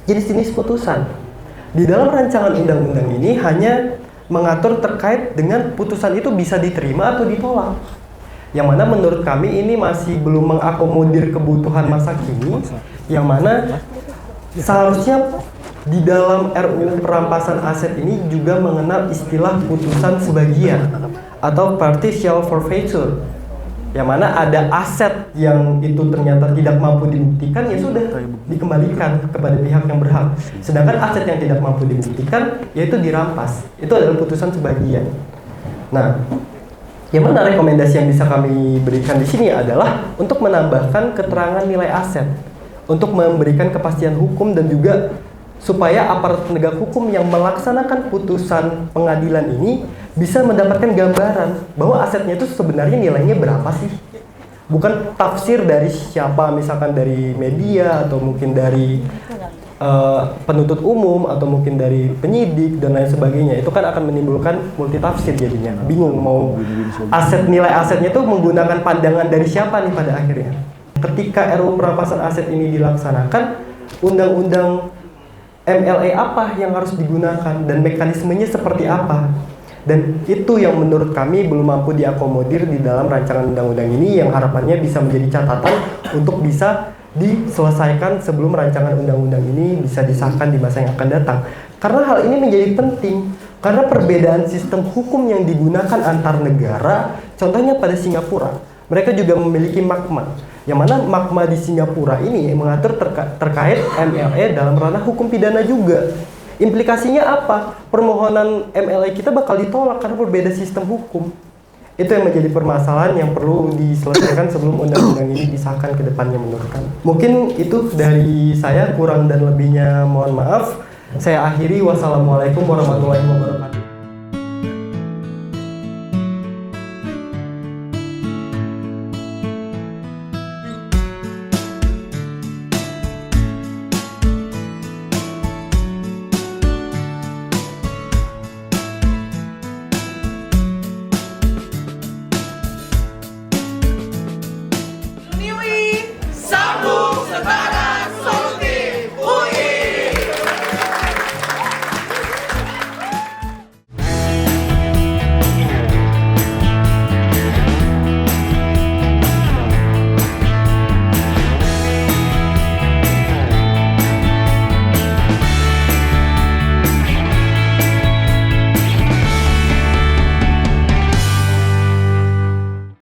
jenis-jenis putusan. Di dalam rancangan undang-undang ini hanya mengatur terkait dengan putusan itu bisa diterima atau ditolak. Yang mana menurut kami ini masih belum mengakomodir kebutuhan masa kini, yang mana seharusnya di dalam RUU perampasan aset ini juga mengenal istilah putusan sebagian atau partial forfeiture. Yang mana ada aset yang itu ternyata tidak mampu dibuktikan, ya sudah dikembalikan kepada pihak yang berhak. Sedangkan aset yang tidak mampu dibuktikan yaitu dirampas. Itu adalah putusan sebagian. Nah, yang mana rekomendasi yang bisa kami berikan di sini adalah untuk menambahkan keterangan nilai aset untuk memberikan kepastian hukum dan juga supaya aparat penegak hukum yang melaksanakan putusan pengadilan ini bisa mendapatkan gambaran bahwa asetnya itu sebenarnya nilainya berapa sih. Bukan tafsir dari siapa, misalkan dari media atau mungkin dari penuntut umum atau mungkin dari penyidik dan lain sebagainya. Itu kan akan menimbulkan multitafsir jadinya. Bingung mau nilai asetnya itu menggunakan pandangan dari siapa nih pada akhirnya. Ketika RUU perampasan aset ini dilaksanakan, undang-undang MLE apa yang harus digunakan dan mekanismenya seperti apa. Dan itu yang menurut kami belum mampu diakomodir di dalam rancangan undang-undang ini, yang harapannya bisa menjadi catatan untuk bisa diselesaikan sebelum rancangan undang-undang ini bisa disahkan di masa yang akan datang. Karena hal ini menjadi penting, karena perbedaan sistem hukum yang digunakan antar negara, contohnya pada Singapura, mereka juga memiliki MAKMA, yang mana MAKMA di Singapura ini mengatur terkait MLE dalam ranah hukum pidana juga. Implikasinya apa? Permohonan MLE kita bakal ditolak karena berbeda sistem hukum. Itu yang menjadi permasalahan yang perlu diselesaikan sebelum undang-undang ini disahkan ke depannya menurut kami. Mungkin itu dari saya, kurang dan lebihnya mohon maaf. Saya akhiri, wassalamualaikum warahmatullahi wabarakatuh.